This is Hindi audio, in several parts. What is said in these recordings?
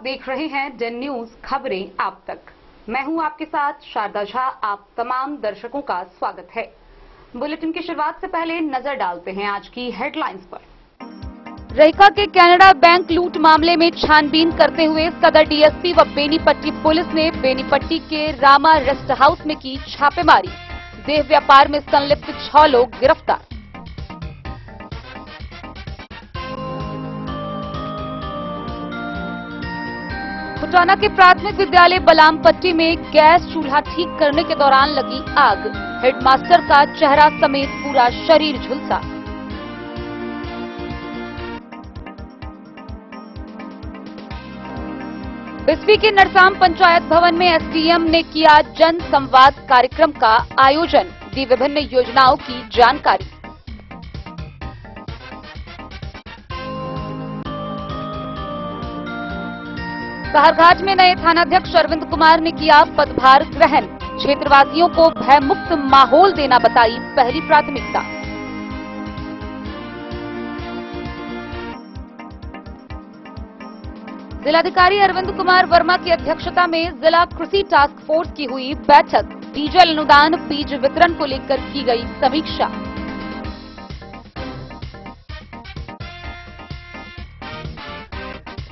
देख रहे हैं डेन न्यूज खबरें आप तक। मैं हूं आपके साथ शारदा झा। आप तमाम दर्शकों का स्वागत है। बुलेटिन की शुरुआत से पहले नजर डालते हैं आज की हेडलाइंस पर। रहिका के कनाडा बैंक लूट मामले में छानबीन करते हुए सदर डीएसपी व बेनीपट्टी पुलिस ने बेनीपट्टी के रामा रेस्ट हाउस में की छापेमारी। देह व्यापार में संलिप्त 6 लोग गिरफ्तार। खुटाना के प्राथमिक विद्यालय बलामपट्टी में गैस चूल्हा ठीक करने के दौरान लगी आग। हेडमास्टर का चेहरा समेत पूरा शरीर झुलसा। बिस्फी के नरसाम पंचायत भवन में एसडीएम ने किया जन संवाद कार्यक्रम का आयोजन। दी विभिन्न योजनाओं की जानकारी। साहरघाट में नए थानाध्यक्ष अरविंद कुमार ने किया पदभार ग्रहण। क्षेत्रवासियों को भयमुक्त माहौल देना बताई पहली प्राथमिकता। जिलाधिकारी अरविंद कुमार वर्मा की अध्यक्षता में जिला कृषि टास्क फोर्स की हुई बैठक। डीजल अनुदान बीज वितरण को लेकर की गई समीक्षा।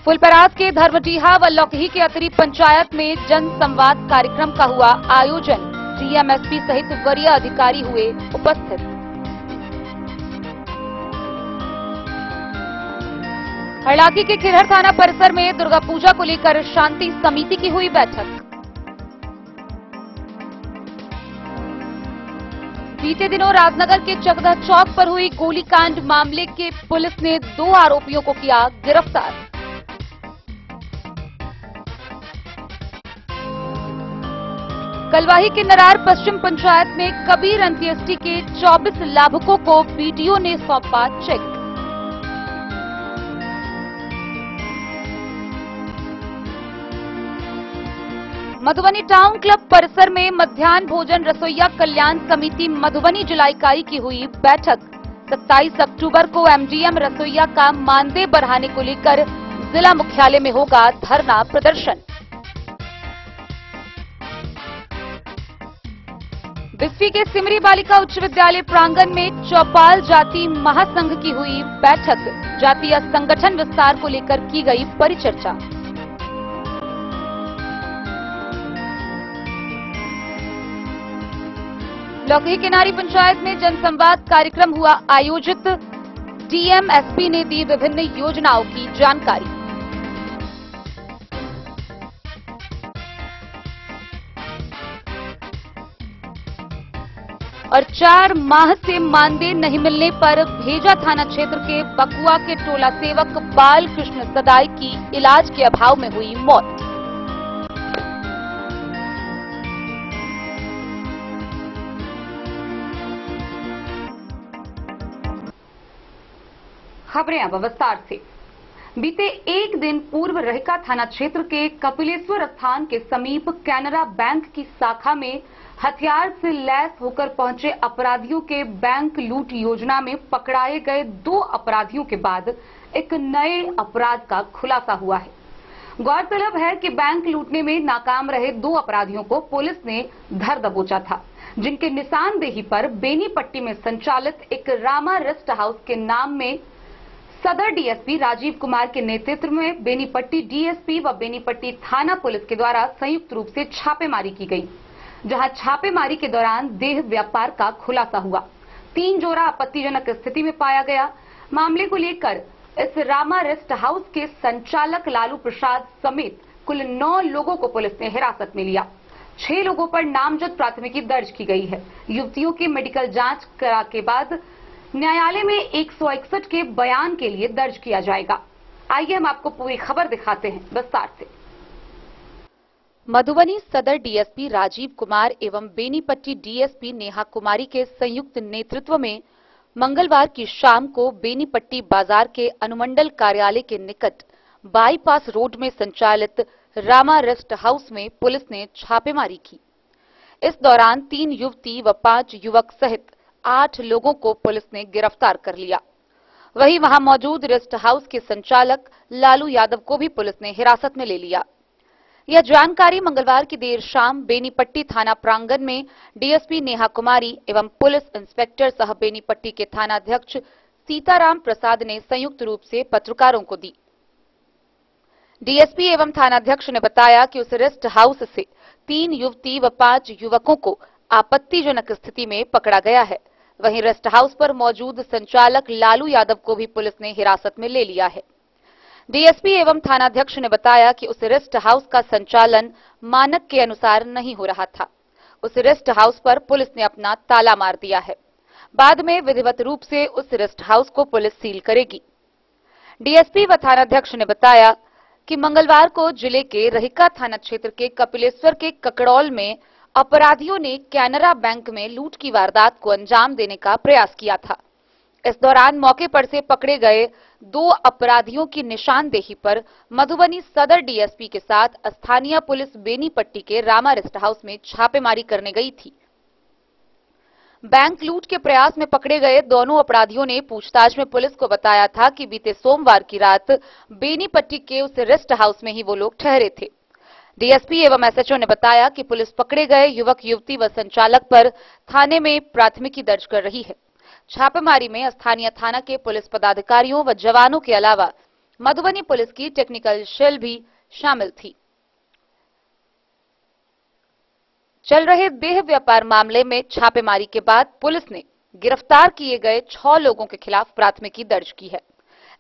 फुलपरास के धर्मडीहा व लौकही के अतरी पंचायत में जन संवाद कार्यक्रम का हुआ आयोजन। डीएमएसपी सहित वरीय अधिकारी हुए उपस्थित। हरलाखी के खिरहर थाना परिसर में दुर्गा पूजा को लेकर शांति समिति की हुई बैठक। बीते दिनों राजनगर के चकदा चौक पर हुई गोलीकांड मामले के पुलिस ने 2 आरोपियों को किया गिरफ्तार। कलवाही के नरार पश्चिम पंचायत में कबीर अंत्येष्टि के 24 लाभुकों को बीडीओ ने सौंपा चेक। मधुबनी टाउन क्लब परिसर में मध्याह्न भोजन रसोइया कल्याण समिति मधुबनी जिला इकाई की हुई बैठक। 27 अक्टूबर को एमडीएम रसोइया का मानदेय बढ़ाने को लेकर जिला मुख्यालय में होगा धरना प्रदर्शन। बिस्फी के सिमरी बालिका उच्च विद्यालय प्रांगण में चौपाल जाति महासंघ की हुई बैठक। जातीय संगठन विस्तार को लेकर की गई परिचर्चा। लौकही किनारी पंचायत में जनसंवाद कार्यक्रम हुआ आयोजित। डीएमएसपी ने दी विभिन्न योजनाओं की जानकारी। और 4 माह से मानदेय नहीं मिलने पर भेजा थाना क्षेत्र के बकुआ के टोला सेवक बाल कृष्ण सदाई की इलाज के अभाव में हुई मौत। खबरें अब विस्तार से। बीते एक दिन पूर्व रहिका थाना क्षेत्र के कपिलेश्वर स्थान के समीप कैनरा बैंक की शाखा में हथियार से लैस होकर पहुंचे अपराधियों के बैंक लूट योजना में पकड़ाए गए 2 अपराधियों के बाद एक नए अपराध का खुलासा हुआ है। गौरतलब है कि बैंक लूटने में नाकाम रहे 2 अपराधियों को पुलिस ने धर दबोचा था, जिनके निशानदेही पर बेनीपट्टी में संचालित एक रामा रेस्ट हाउस के नाम में सदर डीएसपी राजीव कुमार के नेतृत्व में बेनीपट्टी डीएसपी व बेनीपट्टी थाना पुलिस के द्वारा संयुक्त रूप से छापेमारी की गई, जहां छापेमारी के दौरान देह व्यापार का खुलासा हुआ। 3 जोड़ा आपत्तिजनक स्थिति में पाया गया। मामले को लेकर इस रामा रेस्ट हाउस के संचालक लालू प्रसाद समेत कुल 9 लोगों को पुलिस ने हिरासत में लिया। 6 लोगों पर नामजद प्राथमिकी दर्ज की गई है। युवतियों की मेडिकल जांच करा के बाद न्यायालय में 161 के बयान के लिए दर्ज किया जाएगा। आइए हम आपको पूरी खबर दिखाते हैं विस्तार से। मधुबनी सदर डीएसपी राजीव कुमार एवं बेनीपट्टी डीएसपी नेहा कुमारी के संयुक्त नेतृत्व में मंगलवार की शाम को बेनीपट्टी बाजार के अनुमंडल कार्यालय के निकट बाईपास रोड में संचालित रामा रेस्ट हाउस में पुलिस ने छापेमारी की। इस दौरान 3 युवती व 5 युवक सहित 8 लोगों को पुलिस ने गिरफ्तार कर लिया। वहीं वहां मौजूद रेस्ट हाउस के संचालक लालू यादव को भी पुलिस ने हिरासत में ले लिया। यह जानकारी मंगलवार की देर शाम बेनीपट्टी थाना प्रांगण में डीएसपी नेहा कुमारी एवं पुलिस इंस्पेक्टर सह बेनीपट्टी के थानाध्यक्ष सीताराम प्रसाद ने संयुक्त रूप से पत्रकारों को दी। डीएसपी एवं थानाध्यक्ष ने बताया कि उस रेस्ट हाउस से 3 युवती व 5 युवकों को आपत्तिजनक स्थिति में पकड़ा गया है। वहीं रेस्ट हाउस पर मौजूद संचालक लालू यादव को भी पुलिस ने हिरासत में ले लिया है। डीएसपी एवं थानाध्यक्ष ने बताया कि उस रेस्ट हाउस का संचालन मानक के अनुसार नहीं हो रहा था। उस रेस्ट हाउस पर पुलिस ने अपना ताला मार दिया है। बाद में विधिवत रूप से उस रेस्ट हाउस को पुलिस सील करेगी। डीएसपी व थानाध्यक्ष ने बताया कि मंगलवार को जिले के रहिका थाना क्षेत्र के कपिलेश्वर के ककड़ौल में अपराधियों ने कैनरा बैंक में लूट की वारदात को अंजाम देने का प्रयास किया था। इस दौरान मौके पर से पकड़े गए 2 अपराधियों की निशानदेही पर मधुबनी सदर डीएसपी के साथ स्थानीय पुलिस बेनीपट्टी के रामा रेस्ट हाउस में छापेमारी करने गई थी। बैंक लूट के प्रयास में पकड़े गए दोनों अपराधियों ने पूछताछ में पुलिस को बताया था कि बीते सोमवार की रात बेनीपट्टी के उस रेस्ट हाउस में ही वो लोग ठहरे थे। डीएसपी एवं एसएचओ ने बताया कि पुलिस पकड़े गए युवक युवती व संचालक पर थाने में प्राथमिकी दर्ज कर रही है। छापेमारी में स्थानीय थाना के पुलिस पदाधिकारियों व जवानों के अलावा मधुबनी पुलिस की टेक्निकल सेल भी शामिल थी। चल रहे देह व्यापार मामले में छापेमारी के बाद पुलिस ने गिरफ्तार किए गए 6 लोगों के खिलाफ प्राथमिकी दर्ज की है।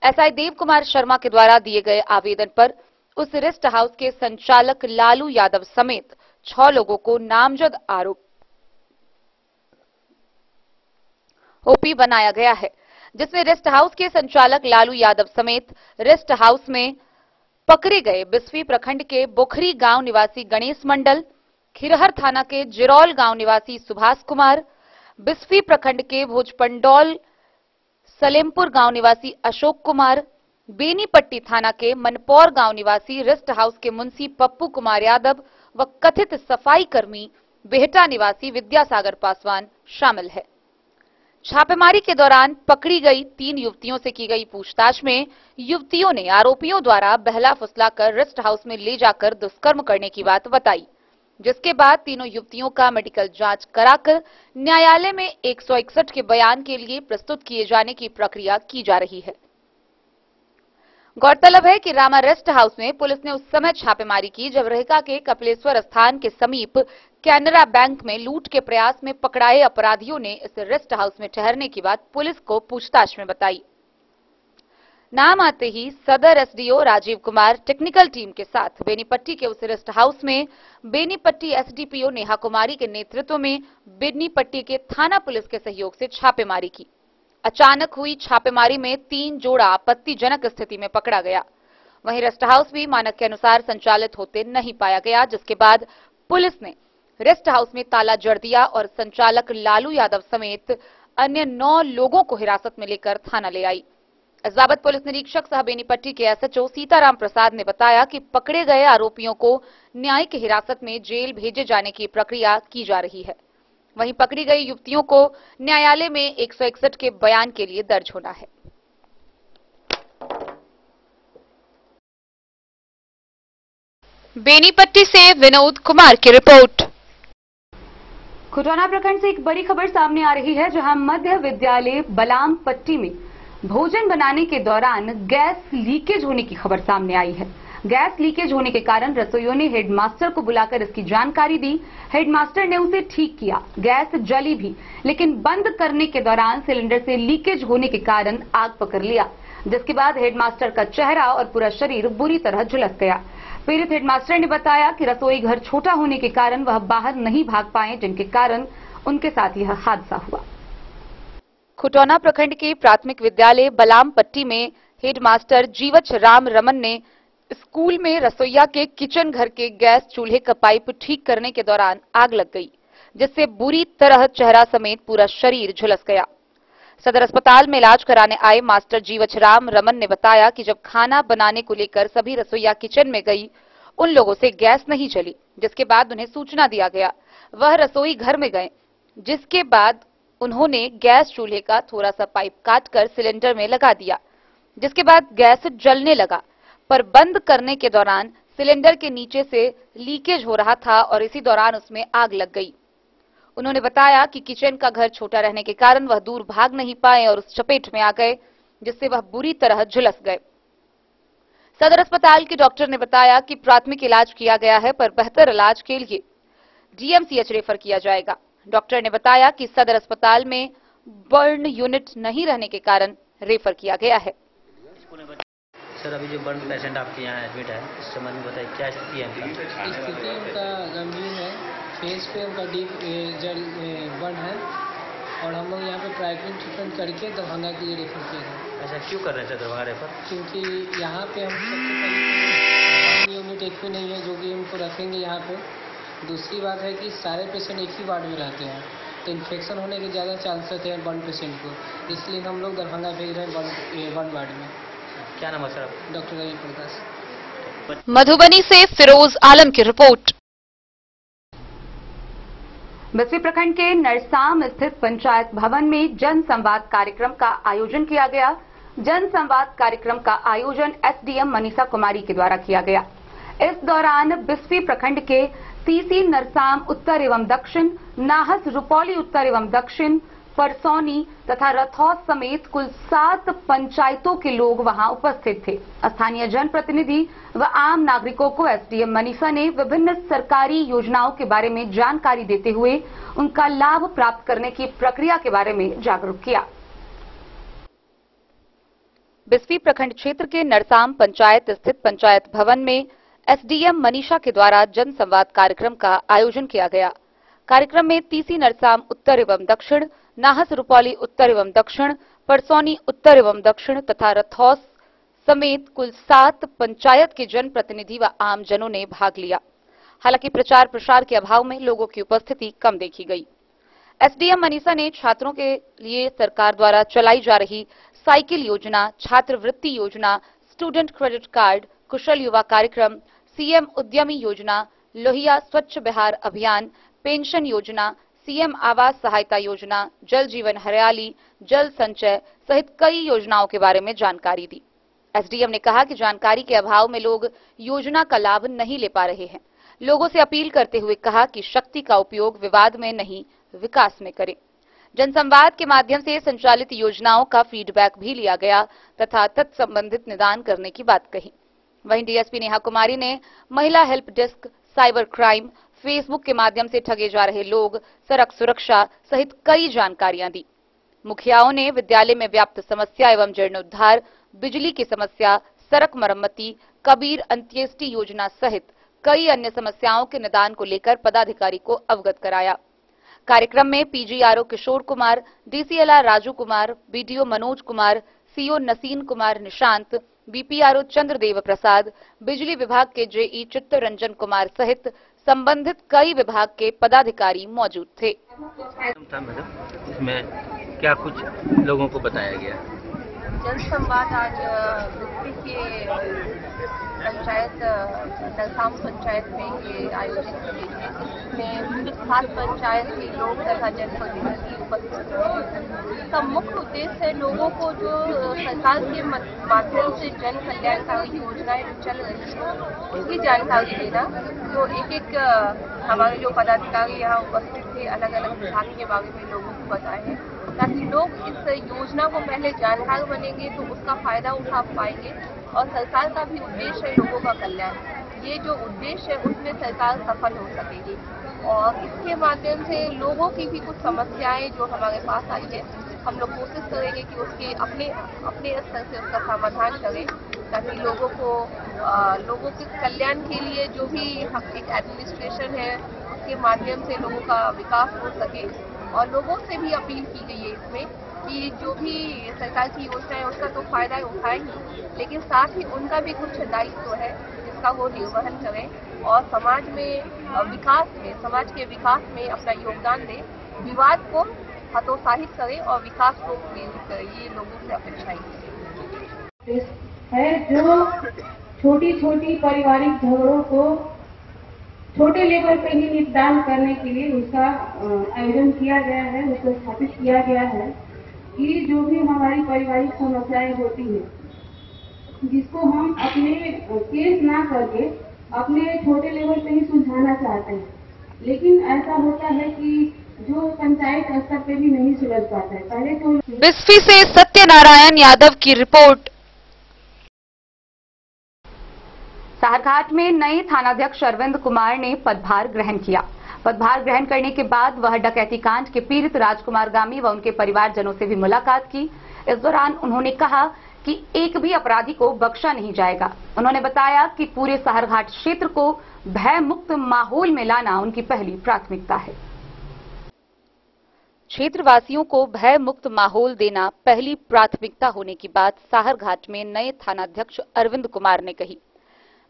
एसआई देव कुमार शर्मा के द्वारा दिए गए आवेदन पर उस रेस्ट हाउस के संचालक लालू यादव समेत 6 लोगों को नामजद आरोपी बनाया गया है, जिसमें रेस्ट हाउस के संचालक लालू यादव समेत रेस्ट हाउस में पकड़े गए बिस्फी प्रखंड के बोखरी गांव निवासी गणेश मंडल, खिरहर थाना के जिरौल गांव निवासी सुभाष कुमार, बिस्फी प्रखंड के भोजपंडौल सलेमपुर गांव निवासी अशोक कुमार, बेनीपट्टी थाना के मनपौर गांव निवासी रेस्ट हाउस के मुंशी पप्पू कुमार यादव व कथित सफाई कर्मी बेहटा निवासी विद्यासागर पासवान शामिल है। छापेमारी के दौरान पकड़ी गई 3 युवतियों से की गई पूछताछ में युवतियों ने आरोपियों द्वारा बहला फुसलाकर रेस्ट हाउस में ले जाकर दुष्कर्म करने की बात बताई, जिसके बाद तीनों युवतियों का मेडिकल जांच कराकर न्यायालय में 161 के बयान के लिए प्रस्तुत किए जाने की प्रक्रिया की जा रही है। गौरतलब है कि रामा रेस्ट हाउस में पुलिस ने उस समय छापेमारी की जब रहिका के कपिलेश्वर स्थान के समीप कैनरा बैंक में लूट के प्रयास में पकड़ाए अपराधियों ने इस रेस्ट हाउस में ठहरने की बात पुलिस को पूछताछ में बताई। नाम आते ही सदर SDO Rajeev Kumar technical team के साथ बेनीपट्टी के उस रेस्ट हाउस में बेनीपट्टी एसडीपीओ नेहा कुमारी के नेतृत्व में बेनीपट्टी के थाना पुलिस के सहयोग से छापेमारी की। अचानक हुई छापेमारी में 3 जोड़ा आपत्तिजनक स्थिति में पकड़ा गया। वहीं रेस्ट हाउस भी मानक के अनुसार संचालित होते नहीं पाया गया, जिसके बाद पुलिस ने रेस्ट हाउस में ताला जड़ दिया और संचालक लालू यादव समेत अन्य 9 लोगों को हिरासत में लेकर थाना ले आई। इस बाबत पुलिस निरीक्षक सह बेनीपट्टी के एसएचओ सीताराम प्रसाद ने बताया कि पकड़े गए आरोपियों को न्यायिक हिरासत में जेल भेजे जाने की प्रक्रिया की जा रही है। वहीं पकड़ी गई युवतियों को न्यायालय में 161 के बयान के लिए दर्ज होना है। बेनीपट्टी से विनोद कुमार की रिपोर्ट। खुटौना प्रखंड से एक बड़ी खबर सामने आ रही है, जहां मध्य विद्यालय बलामपट्टी में भोजन बनाने के दौरान गैस लीकेज होने की खबर सामने आई है। गैस लीकेज होने के कारण रसोइयों ने हेडमास्टर को बुलाकर इसकी जानकारी दी। हेडमास्टर ने उसे ठीक किया, गैस जली भी, लेकिन बंद करने के दौरान सिलेंडर से लीकेज होने के कारण आग पकड़ लिया, जिसके बाद हेडमास्टर का चेहरा और पूरा शरीर बुरी तरह झुलस गया। पीड़ित हेडमास्टर ने बताया कि रसोई घर छोटा होने के कारण वह बाहर नहीं भाग पाए, जिनके कारण उनके साथ यह हादसा हुआ। खुटौना प्रखंड के प्राथमिक विद्यालय बलामपट्टी में हेडमास्टर जीवच राम रमन ने स्कूल में रसोईया के किचन घर के गैस चूल्हे का पाइप ठीक करने के दौरान आग लग गई, जिससे बुरी तरह चेहरा समेत पूरा शरीर झुलस गया। सदर अस्पताल में इलाज कराने आए मास्टर जीवचराम रमन ने बताया कि जब खाना बनाने को लेकर सभी रसोईया किचन में गई, उन लोगों से गैस नहीं चली, जिसके बाद उन्हें सूचना दिया गया। वह रसोई घर में गए, जिसके बाद उन्होंने गैस चूल्हे का थोड़ा सा पाइप काटकर सिलेंडर में लगा दिया, जिसके बाद गैस जलने लगा। पर बंद करने के दौरान सिलेंडर के नीचे से लीकेज हो रहा था और इसी दौरान उसमें आग लग गई। उन्होंने बताया कि किचन का घर छोटा रहने के कारण वह दूर भाग नहीं पाए और उस चपेट में आ गए, जिससे वह बुरी तरह झुलस गए। सदर अस्पताल के डॉक्टर ने बताया कि प्राथमिक इलाज किया गया है, पर बेहतर इलाज के लिए डीएमसीएच रेफर किया जाएगा। डॉक्टर ने बताया कि सदर अस्पताल में बर्न यूनिट नहीं रहने के कारण रेफर किया गया है। सर, अभी जो बर्न पेशेंट आपके यहाँ एडमिट है, इस संबंध में बताइए क्या स्थिति है उनका? स्थिति उनका गंभीर है, फेस पे उनका डीप बर्न है और हम लोग यहाँ पे प्राइमरी ट्रीटमेंट करके दरभंगा के लिए रेफर किया है। अच्छा, क्यों कर रहे थे दरभंगा रेफर? क्योंकि यहाँ पे हम सबसे पहले बर्न यूनिट एक भी नहीं है जो कि उनको रखेंगे यहाँ पे। दूसरी बात है कि सारे पेशेंट एक ही वार्ड में रहते हैं, तो इन्फेक्शन होने के ज़्यादा चांसेस हैं बर्न पेशेंट को, इसलिए हम लोग दरभंगा भेज रहे हैं बर्न वार्ड में। क्या नाम है सर? डॉक्टर रवि प्रकाश। मधुबनी से फिरोज आलम की रिपोर्ट। बस्ती प्रखंड के नरसाम स्थित पंचायत भवन में जन संवाद कार्यक्रम का आयोजन किया गया। जन संवाद कार्यक्रम का आयोजन एसडीएम मनीषा कुमारी के द्वारा किया गया। इस दौरान बिस्फी प्रखंड के तीसी नरसाम उत्तर एवं दक्षिण, नाहस रुपौली उत्तर एवं दक्षिण, परसौनी तथा रथौस समेत कुल 7 पंचायतों के लोग वहां उपस्थित थे। स्थानीय जनप्रतिनिधि व आम नागरिकों को एसडीएम मनीषा ने विभिन्न सरकारी योजनाओं के बारे में जानकारी देते हुए उनका लाभ प्राप्त करने की प्रक्रिया के बारे में जागरूक किया। बिस्फी प्रखंड क्षेत्र के नरसाम पंचायत स्थित पंचायत भवन में एसडीएम मनीषा के द्वारा जन संवाद कार्यक्रम का आयोजन किया गया। कार्यक्रम में तीसी नरसाम उत्तर एवं दक्षिण, नाहस रुपौली उत्तर एवं दक्षिण, परसौनी उत्तर एवं दक्षिण तथा रथौस समेत कुल 7 पंचायत के जनप्रतिनिधि व आम जनों ने भाग लिया। हालांकि प्रचार प्रसार के अभाव में लोगों की उपस्थिति कम देखी गई। एसडीएम मनीषा ने छात्रों के लिए सरकार द्वारा चलाई जा रही साइकिल योजना, छात्रवृत्ति योजना, स्टूडेंट क्रेडिट कार्ड, कुशल युवा कार्यक्रम, सीएम उद्यमी योजना, लोहिया स्वच्छ बिहार अभियान, पेंशन योजना, सीएम आवास सहायता योजना, जल जीवन हरियाली, जल संचय सहित कई योजनाओं के बारे में जानकारी दी। एसडीएम ने कहा कि जानकारी के अभाव में लोग योजना का लाभ नहीं ले पा रहे हैं। लोगों से अपील करते हुए कहा कि शक्ति का उपयोग विवाद में नहीं, विकास में करें। जनसंवाद के माध्यम से संचालित योजनाओं का फीडबैक भी लिया गया तथा तत्संबंधित निदान करने की बात कही। वहीं डीएसपी नेहा कुमारी ने महिला help desk, cyber crime, Facebook के माध्यम से ठगे जा रहे लोग, सड़क सुरक्षा सहित कई जानकारियां दी। मुखियाओं ने विद्यालय में व्याप्त समस्या एवं जीर्णोद्धार, बिजली की समस्या, सड़क मरम्मति, कबीर अंत्येष्टि योजना सहित कई अन्य समस्याओं के निदान को लेकर पदाधिकारी को अवगत कराया। कार्यक्रम में PGRO Kishore Kumar, DCLR Raju Kumar, BDO Manoj Kumar, CO Nasin Kumar Nishant, BPRO Chandradev Prasad, बिजली विभाग के जेई चित्तरंजन कुमार सहित संबंधित कई विभाग के पदाधिकारी मौजूद थे। इसमें क्या कुछ लोगों को बताया गया? जनसंवाद आज बिस्फी के पंचायत नरसाम पंचायत में ये आयोजित किए गए, जिसमें 7 पंचायत के लोग तथा जनप्रतिनिधि उपस्थित हुए। इसका मुख्य उद्देश्य है लोगों को जो सरकार के माध्यम से जन कल्याणकारी योजनाएं चल रही हैं उनकी जानकारी देना। तो एक हमारे जो पदाधिकारी यहाँ उपस्थित थे अलग अलग विभाग के बारे में लोगों को बताए, ताकि लोग इस योजना को पहले जानकार बनेंगे तो उसका फायदा उठा पाएंगे। और सरकार का भी उद्देश्य है लोगों का कल्याण। ये जो उद्देश्य है उसमें सरकार सफल हो सकेगी और इसके माध्यम से लोगों की भी कुछ समस्याएं जो हमारे पास आई है हम लोग कोशिश करेंगे कि उसके अपने स्तर से उसका समाधान करें, ताकि लोगों के कल्याण के लिए जो भी एक एडमिनिस्ट्रेशन है उसके माध्यम से लोगों का विकास हो सके। और लोगों से भी अपील की गई है इसमें कि जो भी सरकार की योजना है उसका तो फायदा उठाएंगे, लेकिन साथ ही उनका भी कुछ दायित्व है जिसका वो निर्वहन करें और समाज के विकास में अपना योगदान दें, विवाद को हतोत्साहित करें और विकास को प्रेरित करें। ये लोगों से अपेक्षाएं है जो छोटी छोटी पारिवारिक झगड़ों को छोटे लेवल पे ही निपटान करने के लिए उसका आयोजन किया गया है, उसको स्थापित किया गया है कि जो भी हमारी पारिवारिक समस्याएं होती हैं, जिसको हम अपने केस ना करके अपने छोटे लेवल पे ही सुलझाना चाहते हैं, लेकिन ऐसा होता है कि जो पंचायत स्तर पे भी नहीं सुलझ पाता है। पहले तो बिस्फी से सत्यनारायण यादव की रिपोर्ट। साहरघाट में नए थानाध्यक्ष अरविंद कुमार ने पदभार ग्रहण किया। पदभार ग्रहण करने के बाद वह डकैती कांड के पीड़ित राजकुमार गामी व उनके परिवारजनों से भी मुलाकात की। इस दौरान उन्होंने कहा कि एक भी अपराधी को बख्शा नहीं जाएगा। उन्होंने बताया कि पूरे साहरघाट क्षेत्र को भय मुक्त माहौल में लाना उनकी पहली प्राथमिकता है। क्षेत्रवासियों को भय मुक्त माहौल देना पहली प्राथमिकता होने की बात साहरघाट में नए थानाध्यक्ष अरविंद कुमार ने कही।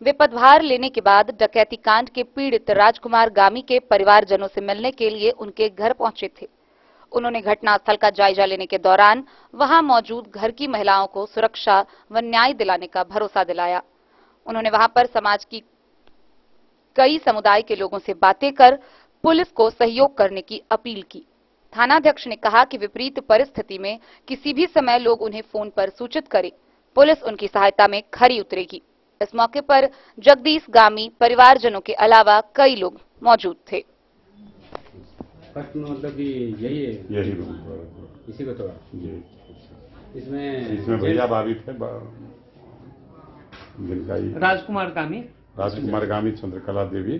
वे पदभार लेने के बाद डकैती कांड के पीड़ित राजकुमार गामी के परिवारजनों से मिलने के लिए उनके घर पहुंचे थे। उन्होंने घटनास्थल का जायजा लेने के दौरान वहां मौजूद घर की महिलाओं को सुरक्षा व न्याय दिलाने का भरोसा दिलाया। उन्होंने वहां पर समाज की कई समुदाय के लोगों से बातें कर पुलिस को सहयोग करने की अपील की। थानाध्यक्ष ने कहा कि विपरीत परिस्थिति में किसी भी समय लोग उन्हें फोन पर सूचित करें, पुलिस उनकी सहायता में खरी उतरेगी। इस मौके पर जगदीश गामी परिवारजनों के अलावा कई लोग मौजूद थे। मतलब कि यही इसी को तोड़ा इसमें भैया भाभी थे जिनका राजकुमार गामी चंद्रकला देवी।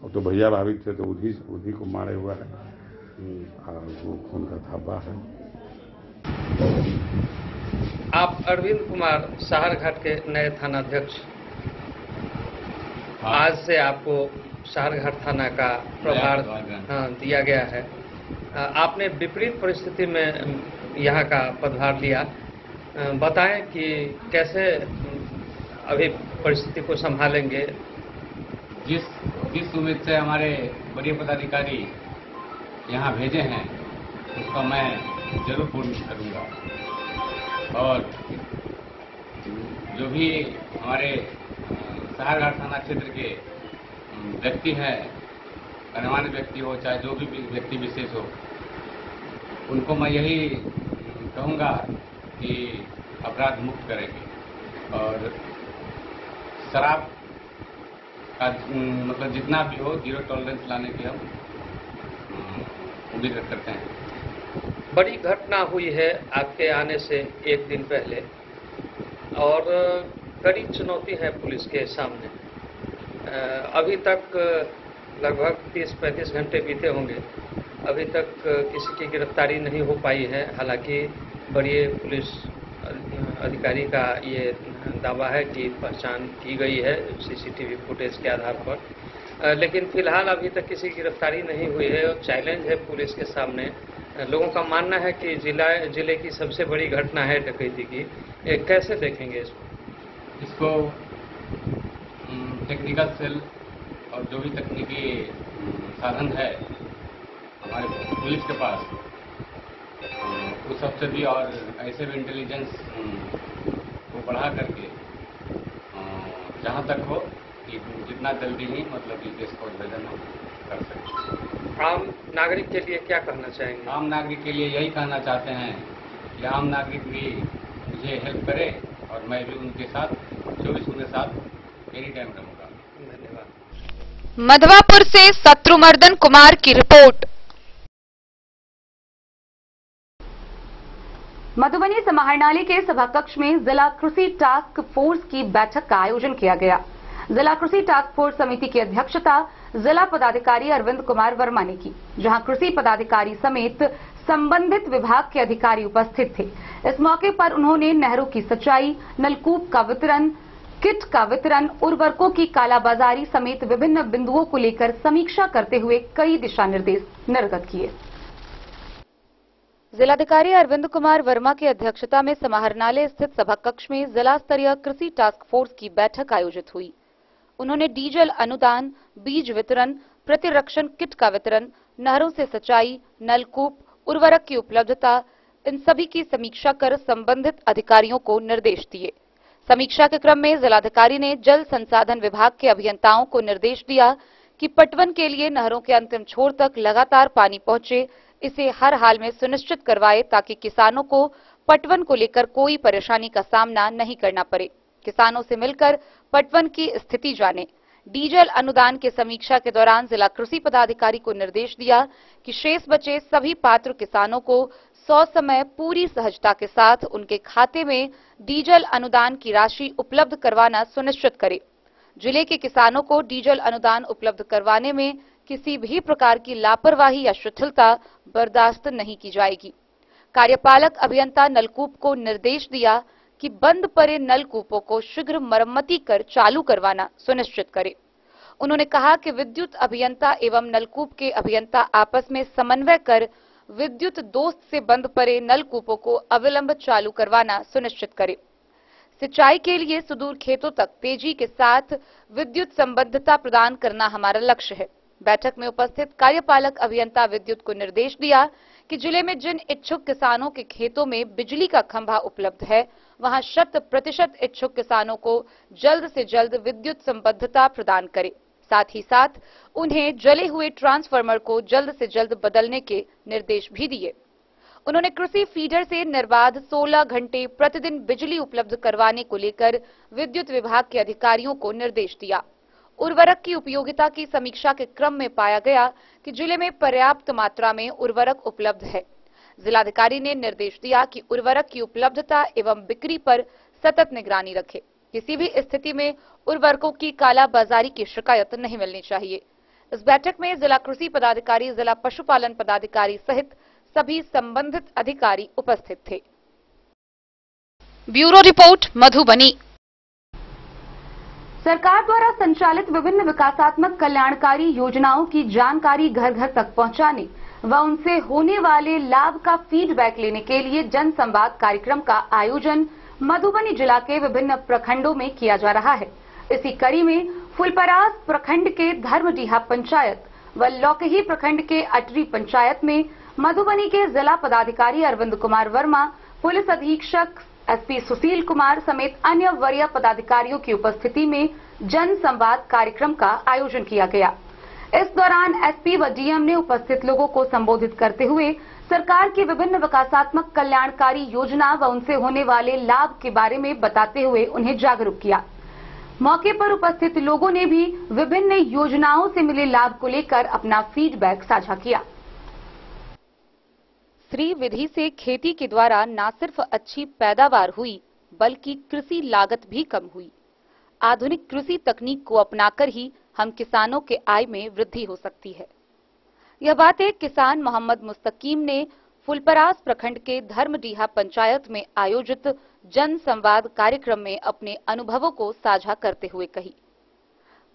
और तो भैया भाभी थे तो उन्हीं को मारे हुआ है और वो खून का धाबा है। आप अरविंद कुमार साहरघाट के नए थानाध्यक्ष, आज से आपको साहरघाट थाना का प्रभार दिया गया है। आपने विपरीत परिस्थिति में यहाँ का पदभार लिया, बताएं कि कैसे अभी परिस्थिति को संभालेंगे। जिस उम्मीद से हमारे वरीय पदाधिकारी यहाँ भेजे हैं उसका मैं जरूर पूर्ण करूँगा। और जो भी हमारे साहरघाट थाना क्षेत्र के व्यक्ति हैं, गणमान्य व्यक्ति हो चाहे जो भी व्यक्ति विशेष हो, उनको मैं यही कहूँगा कि अपराध मुक्त करेंगे और शराब का मतलब जितना भी हो जीरो टॉलरेंस लाने की हम उम्मीद करते हैं। बड़ी घटना हुई है आपके आने से एक दिन पहले और कड़ी चुनौती है पुलिस के सामने। अभी तक लगभग 30-35 घंटे बीते होंगे, अभी तक किसी की गिरफ्तारी नहीं हो पाई है। हालांकि बड़े पुलिस अधिकारी का ये दावा है कि पहचान की गई है सीसीटीवी फुटेज के आधार पर, लेकिन फिलहाल अभी तक किसी की गिरफ्तारी नहीं हुई है और चैलेंज है पुलिस के सामने। लोगों का मानना है कि जिले की सबसे बड़ी घटना है डकैती की। कैसे देखेंगे इसको टेक्निकल सेल और जो भी तकनीकी साधन है हमारे पुलिस के पास, उस सबसे भी और ऐसे भी इंटेलिजेंस को बढ़ा करके जहाँ तक हो कि जितना जल्दी ही मतलब इस देश को भेजन कर सकते। आम नागरिक के लिए क्या कहना चाहेंगे? आम नागरिक के लिए यही कहना चाहते हैं कि आम नागरिक भी मुझे हेल्प करे और मैं भी उनके साथ 24/7 एनी टाइम रहूँगा। धन्यवाद। मधवापुर से शत्रुमर्दन कुमार की रिपोर्ट। मधुबनी समाहरणालय के सभाकक्ष में जिला कृषि टास्क फोर्स की बैठक का आयोजन किया गया। जिला कृषि टास्क फोर्स समिति की अध्यक्षता जिला पदाधिकारी अरविंद कुमार वर्मा ने की, जहां कृषि पदाधिकारी समेत संबंधित विभाग के अधिकारी उपस्थित थे। इस मौके पर उन्होंने नहरों की सिंचाई, नलकूप का वितरण, किट का वितरण, उर्वरकों की कालाबाजारी समेत विभिन्न बिंदुओं को लेकर समीक्षा करते हुए कई दिशा निर्देश निर्गत किए। जिलाधिकारी अरविंद कुमार वर्मा की अध्यक्षता में समाहरणालय स्थित सभाकक्ष में जिला स्तरीय कृषि टास्क फोर्स की बैठक आयोजित हुई। उन्होंने डीजल अनुदान, बीज वितरण, प्रतिरक्षण किट का वितरण, नहरों से सिंचाई, नलकूप, उर्वरक की उपलब्धता, इन सभी की समीक्षा कर संबंधित अधिकारियों को निर्देश दिए। समीक्षा के क्रम में जिलाधिकारी ने जल संसाधन विभाग के अभियंताओं को निर्देश दिया कि पटवन के लिए नहरों के अंतिम छोर तक लगातार पानी पहुंचे, इसे हर हाल में सुनिश्चित करवाए ताकि किसानों को पटवन को लेकर कोई परेशानी का सामना नहीं करना पड़े। किसानों से मिलकर पटवन की स्थिति जाने। डीजल अनुदान की समीक्षा के दौरान जिला कृषि पदाधिकारी को निर्देश दिया कि शेष बचे सभी पात्र किसानों को 100 समय पूरी सहजता के साथ उनके खाते में डीजल अनुदान की राशि उपलब्ध करवाना सुनिश्चित करे। जिले के किसानों को डीजल अनुदान उपलब्ध करवाने में किसी भी प्रकार की लापरवाही या शिथिलता बर्दाश्त नहीं की जाएगी। कार्यपालक अभियंता नलकूप को निर्देश दिया कि बंद पड़े नलकूपों को शीघ्र मरम्मती कर चालू करवाना सुनिश्चित करे। उन्होंने कहा कि विद्युत अभियंता एवं नलकूप के अभियंता आपस में समन्वय कर विद्युत दोस्त से बंद पड़े नलकूपों को अविलंब चालू करवाना सुनिश्चित करे। सिंचाई के लिए सुदूर खेतों तक तेजी के साथ विद्युत संबद्धता प्रदान करना हमारा लक्ष्य है। बैठक में उपस्थित कार्यपालक अभियंता विद्युत को निर्देश दिया कि जिले में जिन इच्छुक किसानों के खेतों में बिजली का खंभा उपलब्ध है, वहां 100% इच्छुक किसानों को जल्द से जल्द विद्युत संबद्धता प्रदान करें। साथ ही साथ उन्हें जले हुए ट्रांसफार्मर को जल्द से जल्द बदलने के निर्देश भी दिए। उन्होंने कृषि फीडर से निर्बाध 16 घंटे प्रतिदिन बिजली उपलब्ध करवाने को लेकर विद्युत विभाग के अधिकारियों को निर्देश दिया। उर्वरक की उपयोगिता की समीक्षा के क्रम में पाया गया कि जिले में पर्याप्त मात्रा में उर्वरक उपलब्ध है। जिलाधिकारी ने निर्देश दिया कि उर्वरक की उपलब्धता एवं बिक्री पर सतत निगरानी रखे। किसी भी स्थिति में उर्वरकों की कालाबाजारी की शिकायत नहीं मिलनी चाहिए। इस बैठक में जिला कृषि पदाधिकारी, जिला पशुपालन पदाधिकारी सहित सभी संबंधित अधिकारी उपस्थित थे। Bureau report, Madhubani. सरकार द्वारा संचालित विभिन्न विकासात्मक कल्याणकारी योजनाओं की जानकारी घर घर तक पहुंचाने व उनसे होने वाले लाभ का फीडबैक लेने के लिए जन संवाद कार्यक्रम का आयोजन मधुबनी जिला के विभिन्न प्रखंडों में किया जा रहा है। इसी कड़ी में फुलपरास प्रखंड के धर्मडीहा पंचायत व लौकही प्रखंड के अटरी पंचायत में मधुबनी के जिला पदाधिकारी अरविंद कुमार वर्मा, पुलिस अधीक्षक एसपी सुशील कुमार समेत अन्य वरीय पदाधिकारियों की उपस्थिति में जन संवाद कार्यक्रम का आयोजन किया गया। इस दौरान एसपी व डीएम ने उपस्थित लोगों को संबोधित करते हुए सरकार की विभिन्न विकासात्मक कल्याणकारी योजना व उनसे होने वाले लाभ के बारे में बताते हुए उन्हें जागरूक किया। मौके पर उपस्थित लोगों ने भी विभिन्न योजनाओं से मिले लाभ को लेकर अपना फीडबैक साझा किया। श्री विधि से खेती के द्वारा न सिर्फ अच्छी पैदावार हुई बल्कि कृषि लागत भी कम हुई। आधुनिक कृषि तकनीक को अपनाकर ही हम किसानों के आय में वृद्धि हो सकती है। यह बातें किसान मोहम्मद मुस्तकीम ने फुलपरास प्रखंड के धर्मडीहा पंचायत में आयोजित जन संवाद कार्यक्रम में अपने अनुभवों को साझा करते हुए कही।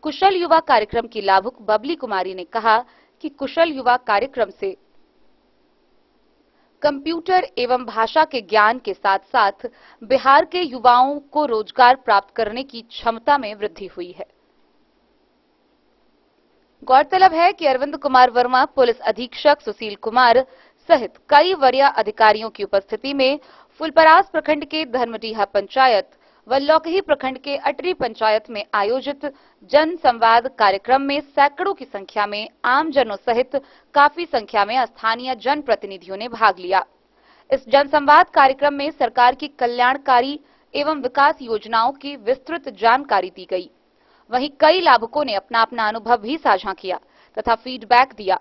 कुशल युवा कार्यक्रम की लाभुक बबली कुमारी ने कहा कि कुशल युवा कार्यक्रम से कंप्यूटर एवं भाषा के ज्ञान के साथ साथ बिहार के युवाओं को रोजगार प्राप्त करने की क्षमता में वृद्धि हुई है। गौरतलब है कि अरविंद कुमार वर्मा, पुलिस अधीक्षक सुशील कुमार सहित कई वरीय अधिकारियों की उपस्थिति में फुलपरास प्रखंड के धर्मडीहा पंचायत व लौकही प्रखंड के अटरी पंचायत में आयोजित जन संवाद कार्यक्रम में सैकड़ों की संख्या में आम जनों सहित काफी संख्या में स्थानीय जनप्रतिनिधियों ने भाग लिया। इस जन संवाद कार्यक्रम में सरकार की कल्याणकारी एवं विकास योजनाओं की विस्तृत जानकारी दी गई। वहीं कई लाभुकों ने अपना अपना अनुभव भी साझा किया तथा फीडबैक दिया।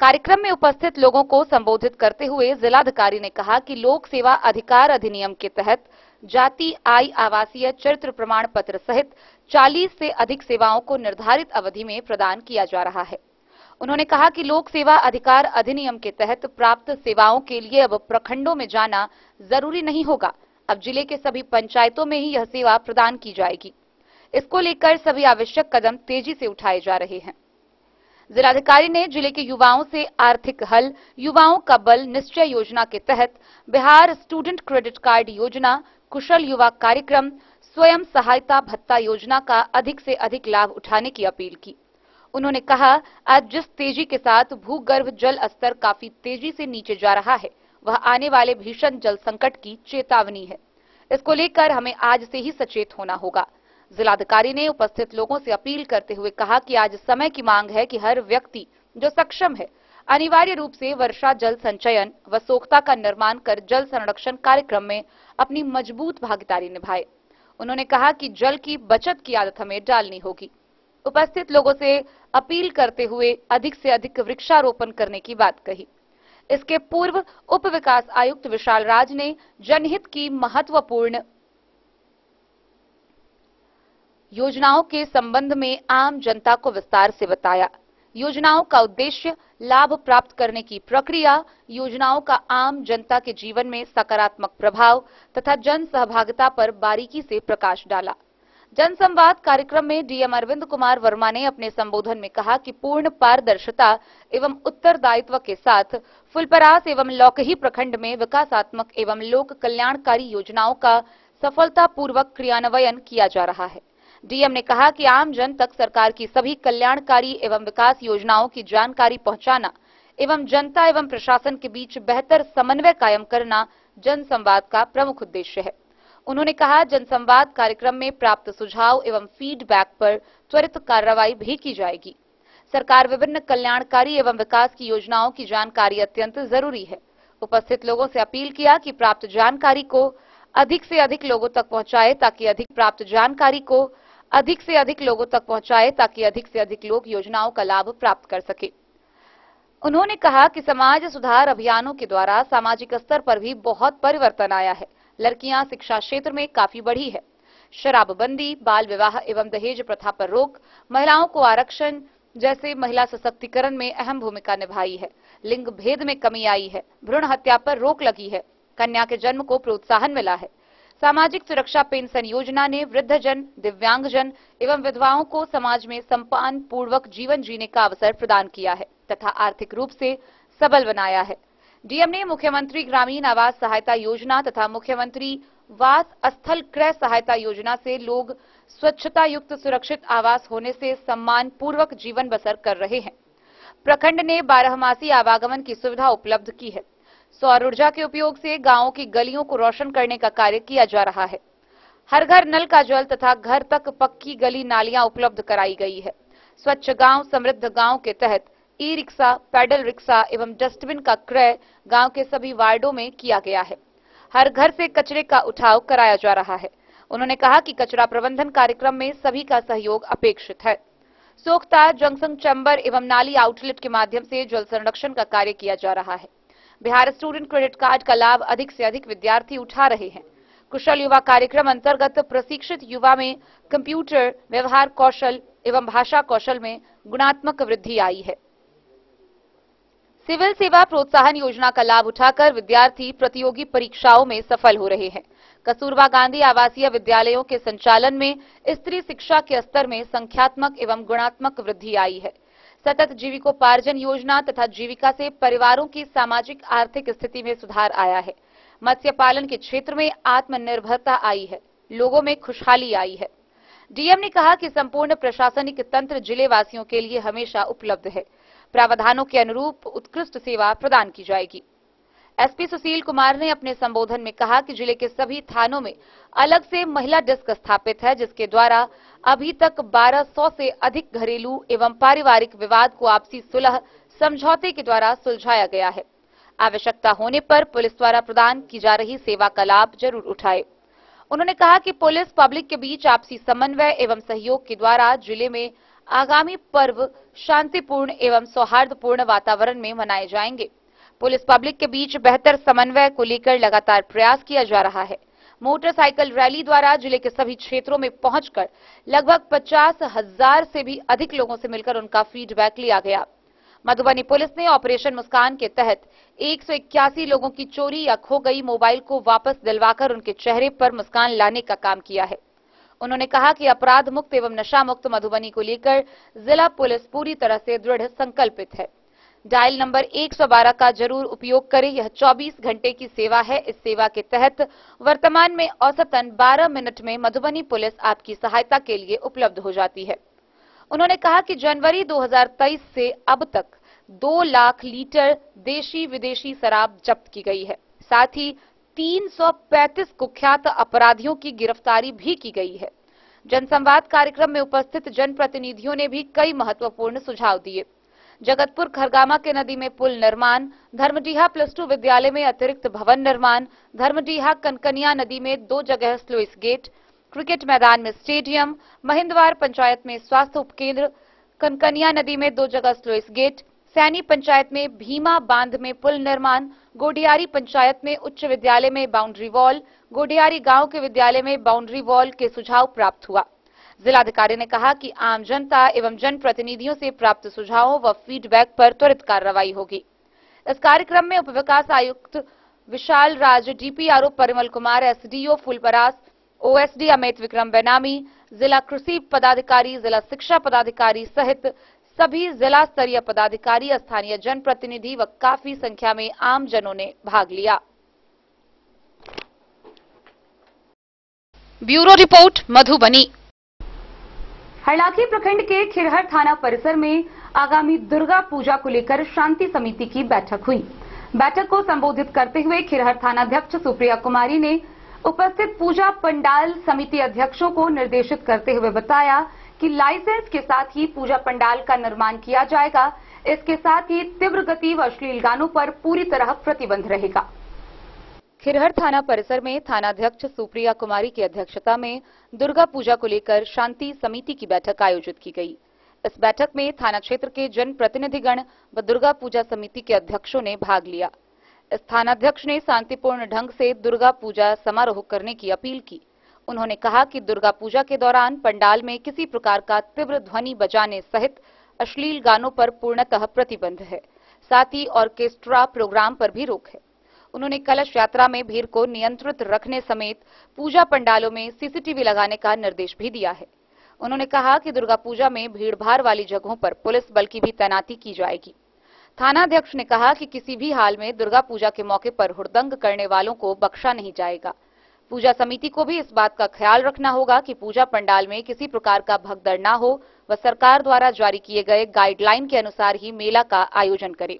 कार्यक्रम में उपस्थित लोगों को संबोधित करते हुए जिलाधिकारी ने कहा कि लोक सेवा अधिकार अधिनियम के तहत जाति, आय, आवासीय चरित्र प्रमाण पत्र सहित 40 से अधिक सेवाओं को निर्धारित अवधि में प्रदान किया जा रहा है। उन्होंने कहा कि लोक सेवा अधिकार अधिनियम के तहत प्राप्त सेवाओं के लिए अब प्रखंडों में जाना जरूरी नहीं होगा। अब जिले के सभी पंचायतों में ही यह सेवा प्रदान की जाएगी। इसको लेकर सभी आवश्यक कदम तेजी से उठाए जा रहे हैं। जिलाधिकारी ने जिले के युवाओं से आर्थिक हल, युवाओं का बल निश्चय योजना के तहत बिहार स्टूडेंट क्रेडिट कार्ड योजना, कुशल युवा कार्यक्रम, स्वयं सहायता भत्ता योजना का अधिक से अधिक लाभ उठाने की अपील की। उन्होंने कहा, आज जिस तेजी के साथ भूगर्भ जल स्तर काफी तेजी से नीचे जा रहा है, वह आने वाले भीषण जल संकट की चेतावनी है। इसको लेकर हमें आज से ही सचेत होना होगा। जिलाधिकारी ने उपस्थित लोगों से अपील करते हुए कहा कि आज समय की मांग है कि हर व्यक्ति जो सक्षम है अनिवार्य रूप से वर्षा जल संचयन व सोख्ता का निर्माण कर जल संरक्षण कार्यक्रम में अपनी मजबूत भागीदारी निभाए। उन्होंने कहा कि जल की बचत की आदत हमें डालनी होगी। उपस्थित लोगों से अपील करते हुए अधिक से अधिक वृक्षारोपण करने की बात कही। इसके पूर्व उप विकास आयुक्त विशाल राज ने जनहित की महत्वपूर्ण योजनाओं के संबंध में आम जनता को विस्तार से बताया। योजनाओं का उद्देश्य, लाभ प्राप्त करने की प्रक्रिया, योजनाओं का आम जनता के जीवन में सकारात्मक प्रभाव तथा जन सहभागिता पर बारीकी से प्रकाश डाला। जनसंवाद कार्यक्रम में डीएम अरविंद कुमार वर्मा ने अपने संबोधन में कहा कि पूर्ण पारदर्शिता एवं उत्तरदायित्व के साथ फुलपरास एवं लौकही प्रखंड में विकासात्मक एवं लोक कल्याणकारी योजनाओं का सफलतापूर्वक क्रियान्वयन किया जा रहा है। डीएम ने कहा कि आम जन तक सरकार की सभी कल्याणकारी एवं विकास योजनाओं की जानकारी पहुंचाना एवं जनता एवं प्रशासन के बीच बेहतर समन्वय कायम करना जनसंवाद का प्रमुख उद्देश्य है। उन्होंने कहा, जनसंवाद कार्यक्रम में प्राप्त सुझाव एवं फीडबैक पर त्वरित कार्रवाई भी की जाएगी। सरकार विभिन्न कल्याणकारी एवं विकास की योजनाओं की जानकारी अत्यंत जरूरी है। उपस्थित लोगों से अपील किया कि प्राप्त जानकारी को अधिक से अधिक लोगों तक पहुंचाए ताकि अधिक से अधिक लोग योजनाओं का लाभ प्राप्त कर सके। उन्होंने कहा कि समाज सुधार अभियानों के द्वारा सामाजिक स्तर पर भी बहुत परिवर्तन आया है। लड़कियां शिक्षा क्षेत्र में काफी बढ़ी है। शराबबंदी, बाल विवाह एवं दहेज प्रथा पर रोक, महिलाओं को आरक्षण जैसे महिला सशक्तिकरण में अहम भूमिका निभाई है। लिंग भेद में कमी आई है। भ्रूण हत्या पर रोक लगी है। कन्या के जन्म को प्रोत्साहन मिला है। सामाजिक सुरक्षा पेंशन योजना ने वृद्धजन, दिव्यांगजन एवं विधवाओं को समाज में सम्मान पूर्वक जीवन जीने का अवसर प्रदान किया है तथा आर्थिक रूप से सबल बनाया है। डीएम ने मुख्यमंत्री ग्रामीण आवास सहायता योजना तथा मुख्यमंत्री वास स्थल क्रय सहायता योजना से लोग स्वच्छता युक्त सुरक्षित आवास होने से सम्मान पूर्वक जीवन बसर कर रहे हैं। प्रखंड ने 12मासी आवागमन की सुविधा उपलब्ध की है। सौर ऊर्जा के उपयोग से गांवों की गलियों को रोशन करने का कार्य किया जा रहा है। हर घर नल का जल तथा घर तक पक्की गली नालियां उपलब्ध कराई गई है। स्वच्छ गांव समृद्ध गांव के तहत ई रिक्शा, पैडल रिक्शा एवं डस्टबिन का क्रय गांव के सभी वार्डों में किया गया है। हर घर से कचरे का उठाव कराया जा रहा है। उन्होंने कहा कि कचरा प्रबंधन कार्यक्रम में सभी का सहयोग अपेक्षित है। सोख्ता, जंक्शन चैम्बर एवं नाली आउटलेट के माध्यम से जल संरक्षण का कार्य किया जा रहा है। बिहार स्टूडेंट क्रेडिट कार्ड का लाभ अधिक से अधिक विद्यार्थी उठा रहे हैं। कुशल युवा कार्यक्रम अंतर्गत प्रशिक्षित युवा में कंप्यूटर, व्यवहार कौशल एवं भाषा कौशल में गुणात्मक वृद्धि आई है। सिविल सेवा प्रोत्साहन योजना का लाभ उठाकर विद्यार्थी प्रतियोगी परीक्षाओं में सफल हो रहे हैं। कस्तूरबा गांधी आवासीय विद्यालयों के संचालन में स्त्री शिक्षा के स्तर में संख्यात्मक एवं गुणात्मक वृद्धि आई है। सतत जीविकोपार्जन योजना तथा जीविका से परिवारों की सामाजिक आर्थिक स्थिति में सुधार आया है। मत्स्य पालन के क्षेत्र में आत्मनिर्भरता आई है। लोगों में खुशहाली आई है। डीएम ने कहा कि संपूर्ण प्रशासनिक तंत्र जिले वासियों के लिए हमेशा उपलब्ध है। प्रावधानों के अनुरूप उत्कृष्ट सेवा प्रदान की जाएगी। एसपी सुशील कुमार ने अपने संबोधन में कहा कि जिले के सभी थानों में अलग से महिला डेस्क स्थापित है, जिसके द्वारा अभी तक 1200 से अधिक घरेलू एवं पारिवारिक विवाद को आपसी सुलह समझौते के द्वारा सुलझाया गया है। आवश्यकता होने पर पुलिस द्वारा प्रदान की जा रही सेवा का लाभ जरूर उठाए। उन्होंने कहा कि पुलिस पब्लिक के बीच आपसी समन्वय एवं सहयोग के द्वारा जिले में आगामी पर्व शांतिपूर्ण एवं सौहार्दपूर्ण वातावरण में मनाए जाएंगे। पुलिस पब्लिक के बीच बेहतर समन्वय को लेकर लगातार प्रयास किया जा रहा है। मोटरसाइकिल रैली द्वारा जिले के सभी क्षेत्रों में पहुंचकर लगभग 50,000 से भी अधिक लोगों से मिलकर उनका फीडबैक लिया गया। मधुबनी पुलिस ने ऑपरेशन मुस्कान के तहत 181 लोगों की चोरी या खो गई मोबाइल को वापस दिलवाकर उनके चेहरे पर मुस्कान लाने का काम किया है। उन्होंने कहा कि अपराध मुक्त एवं नशा मुक्त मधुबनी को लेकर जिला पुलिस पूरी तरह से दृढ़ संकल्पित है। डायल नंबर 112 का जरूर उपयोग करें। यह 24 घंटे की सेवा है। इस सेवा के तहत वर्तमान में औसतन 12 मिनट में मधुबनी पुलिस आपकी सहायता के लिए उपलब्ध हो जाती है। उन्होंने कहा कि जनवरी 2023 से अब तक 2 लाख लीटर देशी विदेशी शराब जब्त की गई है। साथ ही 335 कुख्यात अपराधियों की गिरफ्तारी भी की गई है। जनसंवाद कार्यक्रम में उपस्थित जनप्रतिनिधियों ने भी कई महत्वपूर्ण सुझाव दिए। जगतपुर खरगामा के नदी में पुल निर्माण, धर्मडीहा +2 विद्यालय में अतिरिक्त भवन निर्माण, धर्मडीहा कनकनिया नदी में 2 जगह स्लुइस गेट, क्रिकेट मैदान में स्टेडियम, महिंदवार पंचायत में स्वास्थ्य उपकेंद्र, कनकनिया नदी में 2 जगह स्लुइस गेट, सैनी पंचायत में भीमा बांध में पुल निर्माण, गोडियारी पंचायत में उच्च विद्यालय में बाउंड्री वॉल, गोडियारी गांव के विद्यालय में बाउंड्री वॉल के सुझाव प्राप्त हुआ। जिलाधिकारी ने कहा कि आम जनता एवं जनप्रतिनिधियों से प्राप्त सुझावों व फीडबैक पर त्वरित कार्रवाई होगी। इस कार्यक्रम में उपविकास आयुक्त Vishal Raj, DPRO Parimal Kumar, SDO Phulparas, OSD Amit Vikram Benami, जिला कृषि पदाधिकारी, जिला शिक्षा पदाधिकारी सहित सभी जिला स्तरीय पदाधिकारी, स्थानीय जनप्रतिनिधि व काफी संख्या में आम जनों ने भाग लिया। Bureau report, Madhubani. हरलाखी प्रखंड के खिरहर थाना परिसर में आगामी दुर्गा पूजा को लेकर शांति समिति की बैठक हुई। बैठक को संबोधित करते हुए खिरहर थानाध्यक्ष सुप्रिया कुमारी ने उपस्थित पूजा पंडाल समिति अध्यक्षों को निर्देशित करते हुए बताया कि लाइसेंस के साथ ही पूजा पंडाल का निर्माण किया जाएगा। इसके साथ ही तीव्र गति व अश्लील गानों पर पूरी तरह प्रतिबंध रहेगा। खिरहर थाना परिसर में थानाध्यक्ष सुप्रिया कुमारी की अध्यक्षता में दुर्गा पूजा को लेकर शांति समिति की बैठक आयोजित की गई। इस बैठक में थाना क्षेत्र के जनप्रतिनिधिगण व दुर्गा पूजा समिति के अध्यक्षों ने भाग लिया। इस थानाध्यक्ष ने शांतिपूर्ण ढंग से दुर्गा पूजा समारोह करने की अपील की। उन्होंने कहा कि दुर्गा पूजा के दौरान पंडाल में किसी प्रकार का तीव्र ध्वनि बजाने सहित अश्लील गानों पर पूर्णतः प्रतिबंध है। साथ ही ऑर्केस्ट्रा प्रोग्राम पर भी रोक है। उन्होंने कलश यात्रा में भीड़ को नियंत्रित रखने समेत पूजा पंडालों में सीसीटीवी लगाने का निर्देश भी दिया है। उन्होंने कहा कि दुर्गा पूजा में भीड़भाड़ वाली जगहों पर पुलिस बल की भी तैनाती की जाएगी। थानाध्यक्ष ने कहा कि किसी भी हाल में दुर्गा पूजा के मौके पर हुड़दंग करने वालों को बख्शा नहीं जाएगा। पूजा समिति को भी इस बात का ख्याल रखना होगा कि पूजा पंडाल में किसी प्रकार का भगदड़ न हो व सरकार द्वारा जारी किए गए गाइडलाइन के अनुसार ही मेला का आयोजन करे।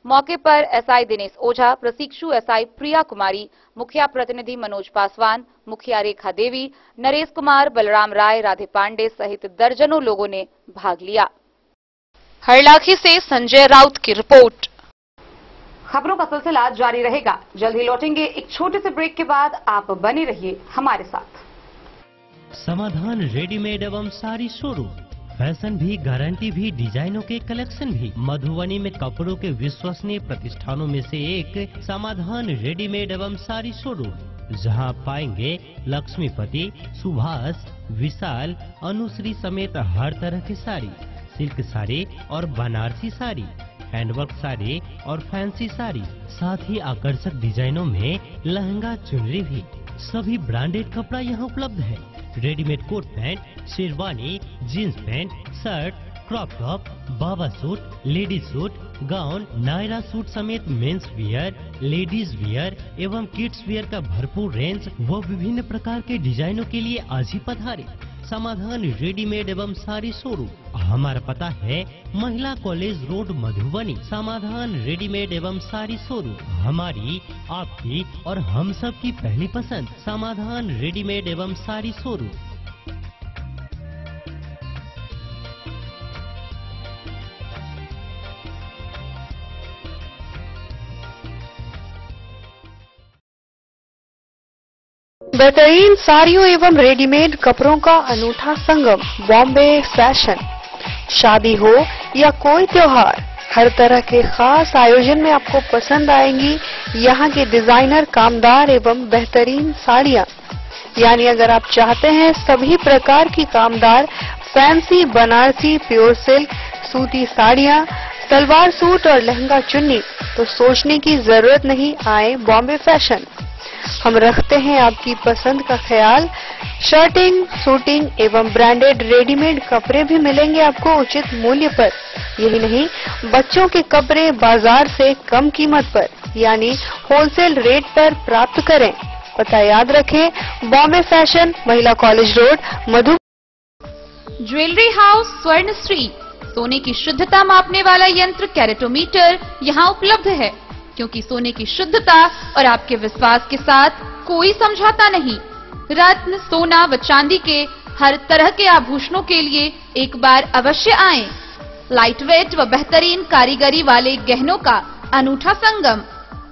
मौके पर एसआई दिनेश ओझा, प्रशिक्षु एसआई प्रिया कुमारी, मुखिया प्रतिनिधि मनोज पासवान, मुखिया रेखा देवी, नरेश कुमार, बलराम राय, राधे पांडे सहित दर्जनों लोगों ने भाग लिया। हरलाखी से संजय राउत की रिपोर्ट। खबरों का सिलसिला जारी रहेगा। जल्द ही लौटेंगे एक छोटे से ब्रेक के बाद। आप बने रहिए हमारे साथ। समाधान रेडीमेड एवं साड़ी शोरूम, फैशन भी, गारंटी भी, डिजाइनों के कलेक्शन भी। मधुबनी में कपड़ों के विश्वसनीय प्रतिष्ठानों में से एक समाधान रेडीमेड एवं साड़ी शोरूम, जहां आप पाएंगे लक्ष्मीपति, सुभाष, विशाल, अनुश्री समेत हर तरह की साड़ी, सिल्क साड़ी और बनारसी साड़ी, हैंडवर्क साड़ी और फैंसी साड़ी, साथ ही आकर्षक डिजाइनों में लहंगा, चुनरी भी। सभी ब्रांडेड कपड़ा यहाँ उपलब्ध है। Readymade coat pant, sherwani, jeans pant, shirt, crop top, बाबा suit, ladies suit, gown, Naira suit समेत मेंस वियर, लेडीज वियर एवं किड्स वियर का भरपूर रेंज व विभिन्न प्रकार के डिजाइनों के लिए आज ही पधारे। समाधान रेडीमेड एवं साड़ी शोरूम, हमारा पता है महिला कॉलेज रोड, मधुबनी। समाधान रेडीमेड एवं साड़ी शोरूम, हमारी, आपकी और हम सब की पहली पसंद। समाधान रेडीमेड एवं साड़ी शोरूम। बेहतरीन साड़ियों एवं रेडीमेड कपड़ों का अनूठा संगम, बॉम्बे फैशन। शादी हो या कोई त्योहार, हर तरह के खास आयोजन में आपको पसंद आएंगी यहाँ के डिजाइनर, कामदार एवं बेहतरीन साड़ियाँ। यानी अगर आप चाहते हैं सभी प्रकार की कामदार, फैंसी, बनारसी, प्योर सिल्क, सूती साड़ियाँ, सलवार सूट और लहंगा चुन्नी, तो सोचने की जरूरत नहीं, आए बॉम्बे फैशन। हम रखते हैं आपकी पसंद का ख्याल। शर्टिंग, सूटिंग एवं ब्रांडेड रेडीमेड कपड़े भी मिलेंगे आपको उचित मूल्य पर। यही नहीं, बच्चों के कपड़े बाजार से कम कीमत पर, यानी होलसेल रेट पर प्राप्त करें। पता याद रखें, बॉम्बे फैशन, महिला कॉलेज रोड, मधु। ज्वेलरी हाउस स्वर्णश्री, सोने की शुद्धता मापने वाला यंत्र कैरेटोमीटर यहाँ उपलब्ध है, क्योंकि सोने की शुद्धता और आपके विश्वास के साथ कोई समझौता नहीं। रत्न, सोना व चांदी के हर तरह के आभूषणों के लिए एक बार अवश्य आएं। लाइटवेट व बेहतरीन कारीगरी वाले गहनों का अनूठा संगम।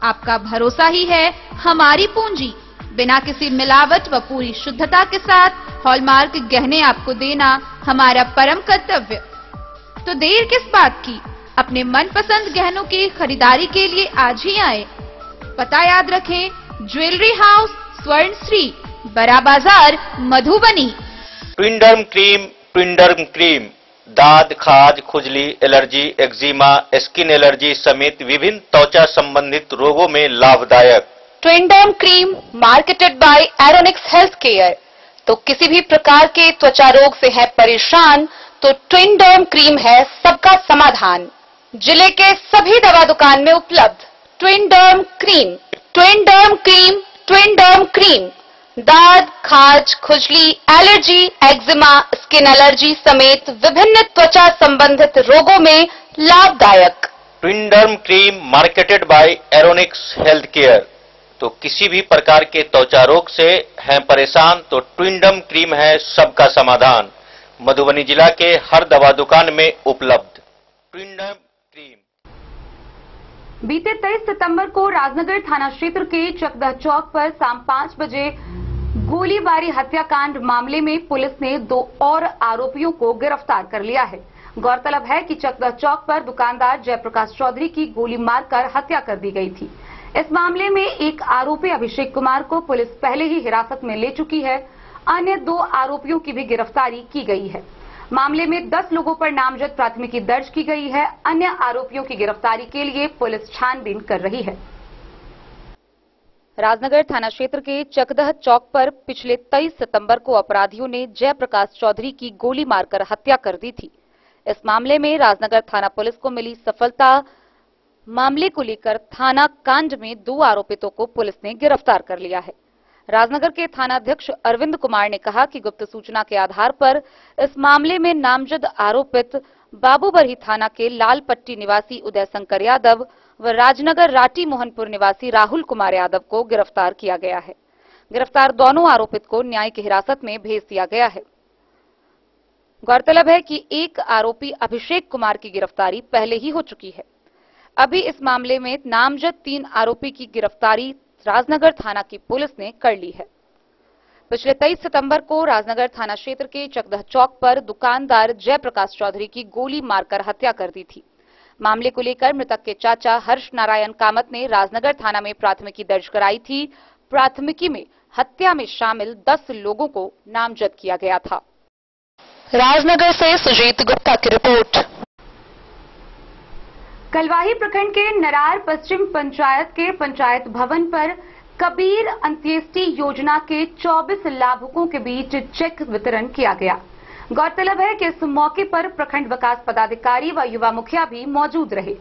आपका भरोसा ही है हमारी पूंजी। बिना किसी मिलावट व पूरी शुद्धता के साथ हॉलमार्क गहने आपको देना हमारा परम कर्तव्य। तो देर किस बात की, अपने मनपसंद गहनों की खरीदारी के लिए आज ही आए। पता याद रखें, ज्वेलरी हाउस स्वर्ण श्री, बड़ा बाजार, मधुबनी। ट्विंडर्म क्रीम दाद, खाज, खुजली, एलर्जी, एक्जिमा, स्किन एलर्जी समेत विभिन्न त्वचा संबंधित रोगों में लाभदायक। Twinderm cream marketed by Aronix health care. तो किसी भी प्रकार के त्वचा रोग से है परेशान तो ट्विंडर्म क्रीम है सबका समाधान। जिले के सभी दवा दुकान में उपलब्ध ट्विंडर्म क्रीम। ट्विंडर्म क्रीम दाद, खाज, खुजली, एलर्जी, एक्जिमा, स्किन एलर्जी समेत विभिन्न त्वचा संबंधित रोगों में लाभदायक। Twinderm cream marketed by Aronix health care. तो किसी भी प्रकार के त्वचा रोग से हैं परेशान तो ट्विंडर्म क्रीम है सबका समाधान। मधुबनी जिला के हर दवा दुकान में उपलब्ध ट्विंडर्म क्रीम। बीते 23 सितंबर को राजनगर थाना क्षेत्र के चकदह चौक पर शाम 5 बजे गोलीबारी हत्याकांड मामले में पुलिस ने 2 और आरोपियों को गिरफ्तार कर लिया है। गौरतलब है कि चकदह चौक पर दुकानदार जयप्रकाश चौधरी की गोली मारकर हत्या कर दी गई थी। इस मामले में एक आरोपी अभिषेक कुमार को पुलिस पहले ही हिरासत में ले चुकी है। अन्य 2 आरोपियों की भी गिरफ्तारी की गई है। मामले में 10 लोगों पर नामजद प्राथमिकी दर्ज की गई है। अन्य आरोपियों की गिरफ्तारी के लिए पुलिस छानबीन कर रही है। राजनगर थाना क्षेत्र के चकदह चौक पर पिछले 23 सितंबर को अपराधियों ने जयप्रकाश चौधरी की गोली मारकर हत्या कर दी थी। इस मामले में राजनगर थाना पुलिस को मिली सफलता। मामले को लेकर थाना कांड में 2 आरोपितों को पुलिस ने गिरफ्तार कर लिया है। राजनगर के थानाध्यक्ष अरविंद कुमार ने कहा कि गुप्त सूचना के आधार पर इस मामले में नामजद आरोपित बाबूबरही थाना के लालपट्टी निवासी उदय शंकर यादव व राजनगर राटी मोहनपुर निवासी राहुल कुमार यादव को गिरफ्तार किया गया है। गिरफ्तार दोनों आरोपित को न्यायिक हिरासत में भेज दिया गया है। गौरतलब है कि एक आरोपी अभिषेक कुमार की गिरफ्तारी पहले ही हो चुकी है। अभी इस मामले में नामजद 3 आरोपी की गिरफ्तारी राजनगर थाना की पुलिस ने कर ली है। पिछले 23 सितंबर को राजनगर थाना क्षेत्र के चकदह चौक पर दुकानदार जयप्रकाश चौधरी की गोली मारकर हत्या कर दी थी। मामले को लेकर मृतक के चाचा हर्ष नारायण कामत ने राजनगर थाना में प्राथमिकी दर्ज कराई थी। प्राथमिकी में हत्या में शामिल 10 लोगों को नामजद किया गया था। राजनगर से सुजीत गुप्ता की रिपोर्ट। कलवाही प्रखंड के नरार पश्चिम पंचायत के पंचायत भवन पर कबीर अंत्येष्टि योजना के 24 लाभुकों के बीच चेक वितरण किया गया। गौरतलब है कि इस मौके पर प्रखंड विकास पदाधिकारी व युवा मुखिया भी मौजूद रहे।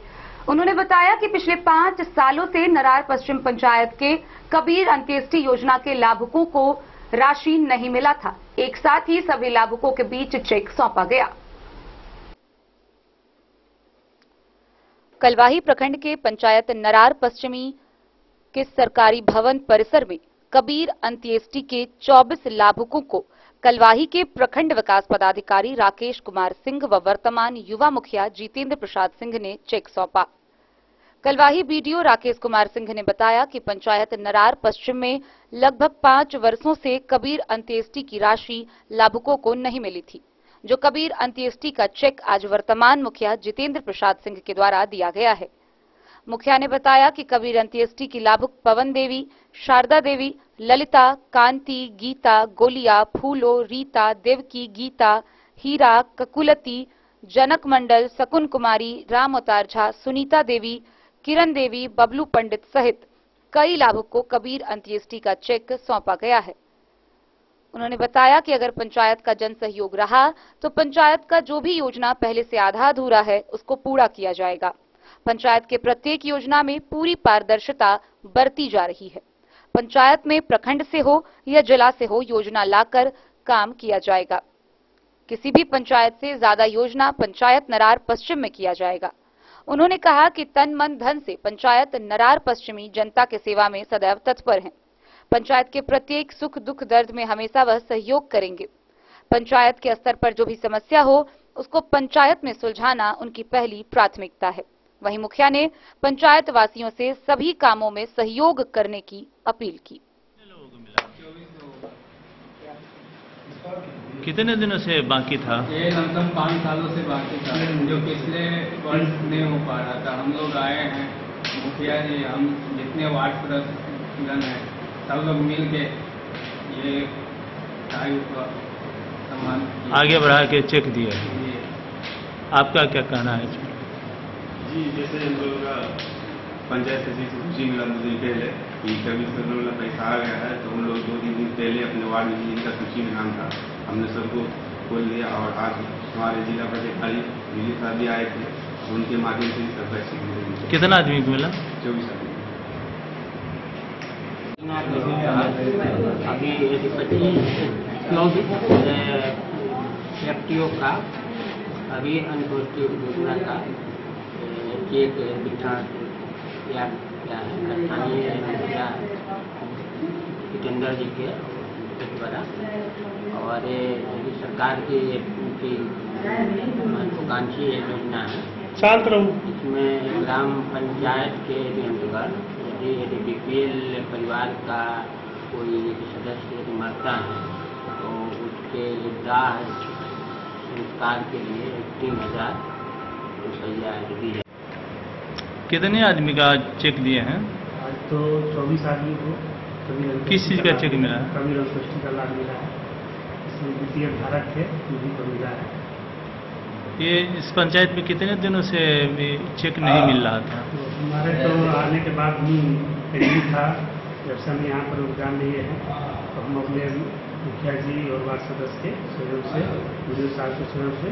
उन्होंने बताया कि पिछले 5 सालों से नरार पश्चिम पंचायत के कबीर अंत्येष्टि योजना के लाभुकों को राशि नहीं मिला था। एक साथ ही सभी लाभुकों के बीच चेक सौंपा गया। कलवाही प्रखंड के पंचायत नरार पश्चिमी के सरकारी भवन परिसर में कबीर अंत्येष्टि के 24 लाभुकों को कलवाही के प्रखंड विकास पदाधिकारी राकेश कुमार सिंह व वर्तमान युवा मुखिया जितेंद्र प्रसाद सिंह ने चेक सौंपा। कलवाही बीडीओ राकेश कुमार सिंह ने बताया कि पंचायत नरार पश्चिम में लगभग 5 वर्षों से कबीर अंत्येष्टि की राशि लाभुकों को नहीं मिली थी, जो कबीर अंत्येष्टि का चेक आज वर्तमान मुखिया जितेंद्र प्रसाद सिंह के द्वारा दिया गया है। मुखिया ने बताया कि कबीर अंत्येष्टि की लाभुक पवन देवी, शारदा देवी, ललिता, कांति, गीता, गोलिया, फूलो, रीता, देवकी, गीता, हीरा, ककुलती, जनक मंडल, सकुन कुमारी, राम अवतार झा, सुनीता देवी, किरण देवी, बबलू पंडित सहित कई लाभुक को कबीर अंत्येष्टि का चेक सौंपा गया है। उन्होंने बताया कि अगर पंचायत का जन सहयोग रहा तो पंचायत का जो भी योजना पहले से आधा अधूरा है उसको पूरा किया जाएगा। पंचायत के प्रत्येक योजना में पूरी पारदर्शिता बरती जा रही है। पंचायत में प्रखंड से हो या जिला से हो योजना लाकर काम किया जाएगा। किसी भी पंचायत से ज्यादा योजना पंचायत नरार पश्चिम में किया जाएगा। उन्होंने कहा कि तन मन धन से पंचायत नरार पश्चिमी जनता के सेवा में सदैव तत्पर है। पंचायत के प्रत्येक सुख दुख दर्द में हमेशा वह सहयोग करेंगे। पंचायत के स्तर पर जो भी समस्या हो उसको पंचायत में सुलझाना उनकी पहली प्राथमिकता है। वहीं मुखिया ने पंचायत वासियों से सभी कामों में सहयोग करने की अपील की। कितने दिनों से बाकी था? ये लमसम 5 सालों से बाकी था, जो पिछले वर्ष नहीं हो पा रहा था। हम लोग आए हैं, मुखिया जी, हम जितने वार्ड सदस्यगण हैं, सब लोग मिल के ये कार्य को सम्मान आगे बढ़ा के चेक दिया। आपका क्या कहना है? जी, जैसे हम लोग का पंचायत सचिव से खुशी मिला 2 दिन पहले कि कभी सब लोग का पैसा आ गया है, तो हम लोग 2-3 दिन पहले अपने वार्ड में जिनका सूची में नाम था हमने सबको खोल दिया। और आज हमारे जिला पदाधिकारी दिलीप साहब भी आए थे, उनके माध्यम से सबका चेक मिला। कितना आदमी को मिला? 24 आदमी। अभी 25 व्यक्तियों का अभी अनुसूचित योजना का चेक वितरण या स्थानीय मुखिया जितेंद्र जी के द्वारा, और ये सरकार की महत्वाकांक्षी योजना है। इसमें ग्राम पंचायत के अंतर्गत यदि BPL परिवार का कोई सदस्य मरता है तो उसके दाह संस्कार के लिए 3000 रुपया दी जाए। कितने आदमी का चेक दिए हैं? आज तो 24 आदमी को किस चीज का चेक मिला है? कवि रंगोष्ठी का लाभ मिला है। इसमें द्वितीय धारक थे, उन्हीं को मिला है। ये इस पंचायत में कितने दिनों से चेक नहीं मिल रहा था? हमारे तो आने के बाद भी पेंडिंग था। जब से हम यहाँ पर योगदान लिए हैं तो हम अपने मुखिया जी और वार्ड सदस्य के सहयोग से, वीडियो साहब के सहयोग से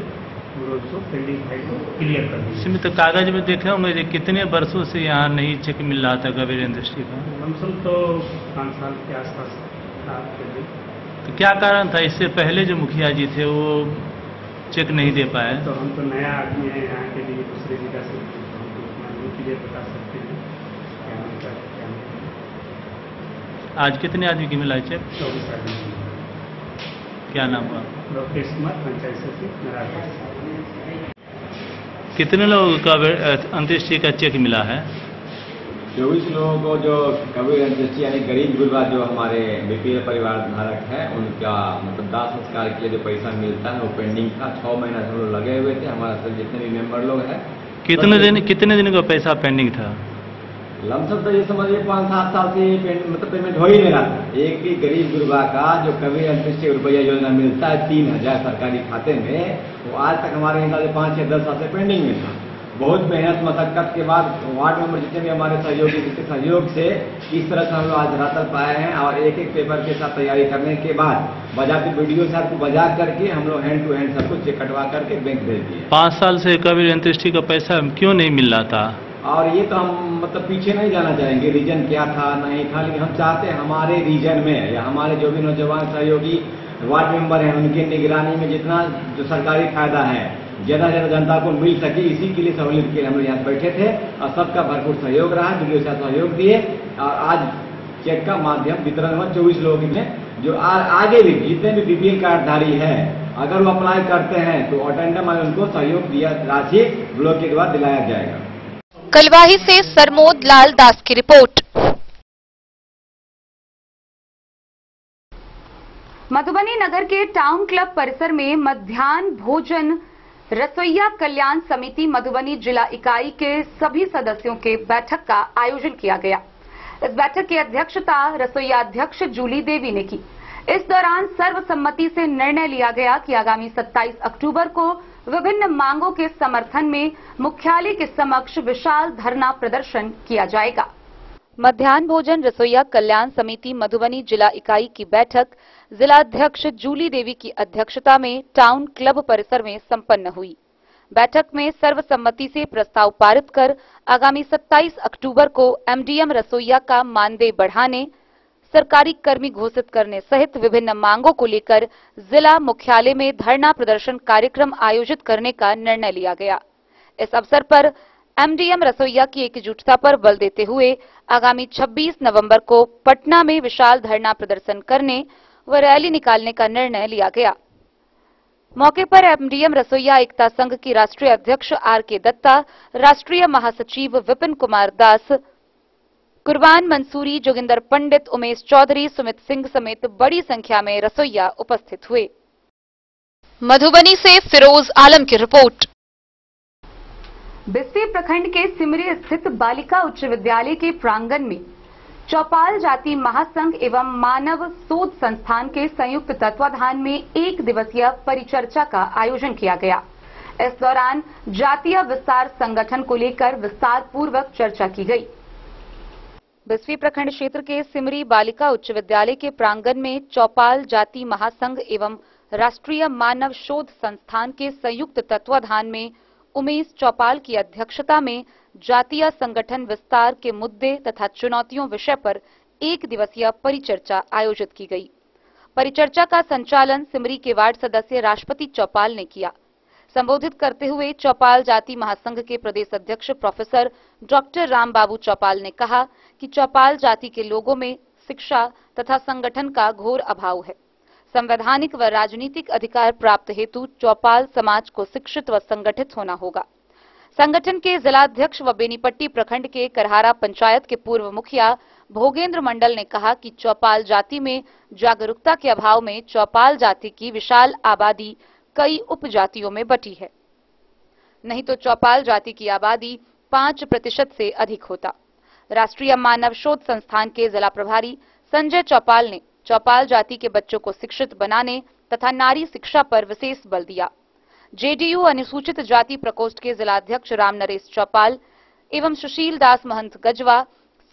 उसको पेंडिंग फाइल को क्लियर कर दिया। इसमें तो कागज में देखे होंगे कितने वर्षों से यहाँ नहीं चेक मिल रहा था कबीर इंडस्ट्री का? लमसम तो 5 साल के आसपास था। तो क्या कारण था? इससे पहले जो मुखिया जी थे वो चेक नहीं दे पाए? तो हम तो नया आदमी है यहाँ के लिए, दूसरे जिला से, हमको उतना क्लियर बता सकते हैं क्या मिलता है क्या नहीं। आज कितने आदमी की मिला चेक? 24 आदमी। क्या नाम हुआ? लोकेश कुमार, पंचायत सचिव नारायण। कितने लोगों का अंत्येष्टि का चेक मिला है? 24 लोगों को जो कबीर अंत्येष्टि यानी गरीब गुरबा जो हमारे BPL परिवार धारक है उनका मतलब दाह संस्कार के लिए जो पैसा मिलता है वो पेंडिंग था। 6 महीना से लोग लगे हुए थे। हमारा सब जितने भी मेंबर लोग हैं। कितने दिन का पैसा पेंडिंग था? लमसम तो ये समझिए 5-7 साल से मतलब पेमेंट हो ही नहीं रहा था। एक भी गरीब गुरबा का जो कबीर अंत्येष्टि रुपया योजना मिलता है 3000 सरकारी खाते में, वो आज तक हमारे हिसाब से 5 या 10 साल से पेंडिंग में था। बहुत मेहनत मशक्कत के बाद वार्ड मेंबर जितने भी हमारे सहयोगी जिसके सहयोग से इस तरह से हम लोग आज धरातल पाए हैं। और एक एक पेपर के साथ तैयारी करने के बाद बजाते वीडियो साहब को बजा करके हम लोग हैंड टू हैंड सब कुछ चेक कटवा करके बैंक भेज दिए। 5 साल से कबीर अंत्येष्टि का पैसा क्यों नहीं मिल रहा था? और ये तो हम मतलब पीछे नहीं जाना चाहेंगे रीजन क्या था नहीं था, लेकिन हम चाहते हैं हमारे रीजन में या हमारे जो भी नौजवान सहयोगी वार्ड मेंबर हैं उनकी निगरानी में जितना जो सरकारी फायदा है ज़्यादा से ज़्यादा जनता को मिल सके, इसी के लिए सहूलियत के लिए हम लोग यहाँ बैठे थे। और सबका भरपूर सहयोग रहा, वीडियो से सहयोग दिए और आज चेक का माध्यम वितरण हुआ 24 लोगों में। जो आगे भी जितने भी BPL कार्डधारी है अगर वो अप्लाई करते हैं तो अटेंडम में उनको सहयोग दिया राशि ब्लॉक के द्वारा दिलाया जाएगा। कलवाही से सरमोद लाल दास की रिपोर्ट। मधुबनी नगर के टाउन क्लब परिसर में मध्याह्न भोजन रसोइया कल्याण समिति मधुबनी जिला इकाई के सभी सदस्यों के बैठक का आयोजन किया गया। इस बैठक की अध्यक्षता रसोइया अध्यक्ष जूली देवी ने की। इस दौरान सर्वसम्मति से निर्णय लिया गया कि आगामी 27 अक्टूबर को विभिन्न मांगों के समर्थन में मुख्यालय के समक्ष विशाल धरना प्रदर्शन किया जाएगा। मध्याह्न भोजन रसोइया कल्याण समिति मधुबनी जिला इकाई की बैठक जिलाध्यक्ष जूली देवी की अध्यक्षता में टाउन क्लब परिसर में संपन्न हुई। बैठक में सर्वसम्मति से प्रस्ताव पारित कर आगामी 27 अक्टूबर को MDM रसोइया का मानदेय बढ़ाने, सरकारी कर्मी घोषित करने सहित विभिन्न मांगों को लेकर जिला मुख्यालय में धरना प्रदर्शन कार्यक्रम आयोजित करने का निर्णय लिया गया। इस अवसर पर MDM रसोइया की एकजुटता पर बल देते हुए आगामी 26 नवंबर को पटना में विशाल धरना प्रदर्शन करने व रैली निकालने का निर्णय लिया गया। मौके पर एमडीएम रसोइया एकता संघ की राष्ट्रीय अध्यक्ष आर.के. दत्ता, राष्ट्रीय महासचिव विपिन कुमार दास, कुर्बान मंसूरी, जोगिंदर पंडित, उमेश चौधरी, सुमित सिंह समेत बड़ी संख्या में रसोइया उपस्थित हुए। मधुबनी से फिरोज आलम की रिपोर्ट। बिस्फी प्रखंड के सिमरी स्थित बालिका उच्च विद्यालय के प्रांगण में चौपाल जाति महासंघ एवं मानव शोध संस्थान के संयुक्त तत्वाधान में एक दिवसीय परिचर्चा का आयोजन किया गया। इस दौरान जातीय विस्तार संगठन को लेकर विस्तार पूर्वक चर्चा की गई। बिस्फी प्रखंड क्षेत्र के सिमरी बालिका उच्च विद्यालय के प्रांगण में चौपाल जाति महासंघ एवं राष्ट्रीय मानव शोध संस्थान के संयुक्त तत्वाधान में उमेश चौपाल की अध्यक्षता में जातीय संगठन विस्तार के मुद्दे तथा चुनौतियों विषय पर एक दिवसीय परिचर्चा आयोजित की गई। परिचर्चा का संचालन सिमरी के वार्ड सदस्य राष्ट्रपति चौपाल ने किया। संबोधित करते हुए चौपाल जाति महासंघ के प्रदेश अध्यक्ष प्रोफेसर डॉक्टर रामबाबू चौपाल ने कहा कि चौपाल जाति के लोगों में शिक्षा तथा संगठन का घोर अभाव है। संवैधानिक व राजनीतिक अधिकार प्राप्त हेतु चौपाल समाज को शिक्षित व संगठित होना होगा। संगठन के जिलाध्यक्ष व बेनीपट्टी प्रखंड के करहारा पंचायत के पूर्व मुखिया भोगेंद्र मंडल ने कहा कि चौपाल जाति में जागरूकता के अभाव में चौपाल जाति की विशाल आबादी कई उपजातियों में बटी है, नहीं तो चौपाल जाति की आबादी 5% से अधिक होता। राष्ट्रीय मानव शोध संस्थान के जिला प्रभारी संजय चौपाल ने चौपाल जाति के बच्चों को शिक्षित बनाने तथा नारी शिक्षा पर विशेष बल दिया। जेडीयू अनुसूचित जाति प्रकोष्ठ के जिलाध्यक्ष राम नरेश चौपाल एवं सुशील दास महंत गजवा,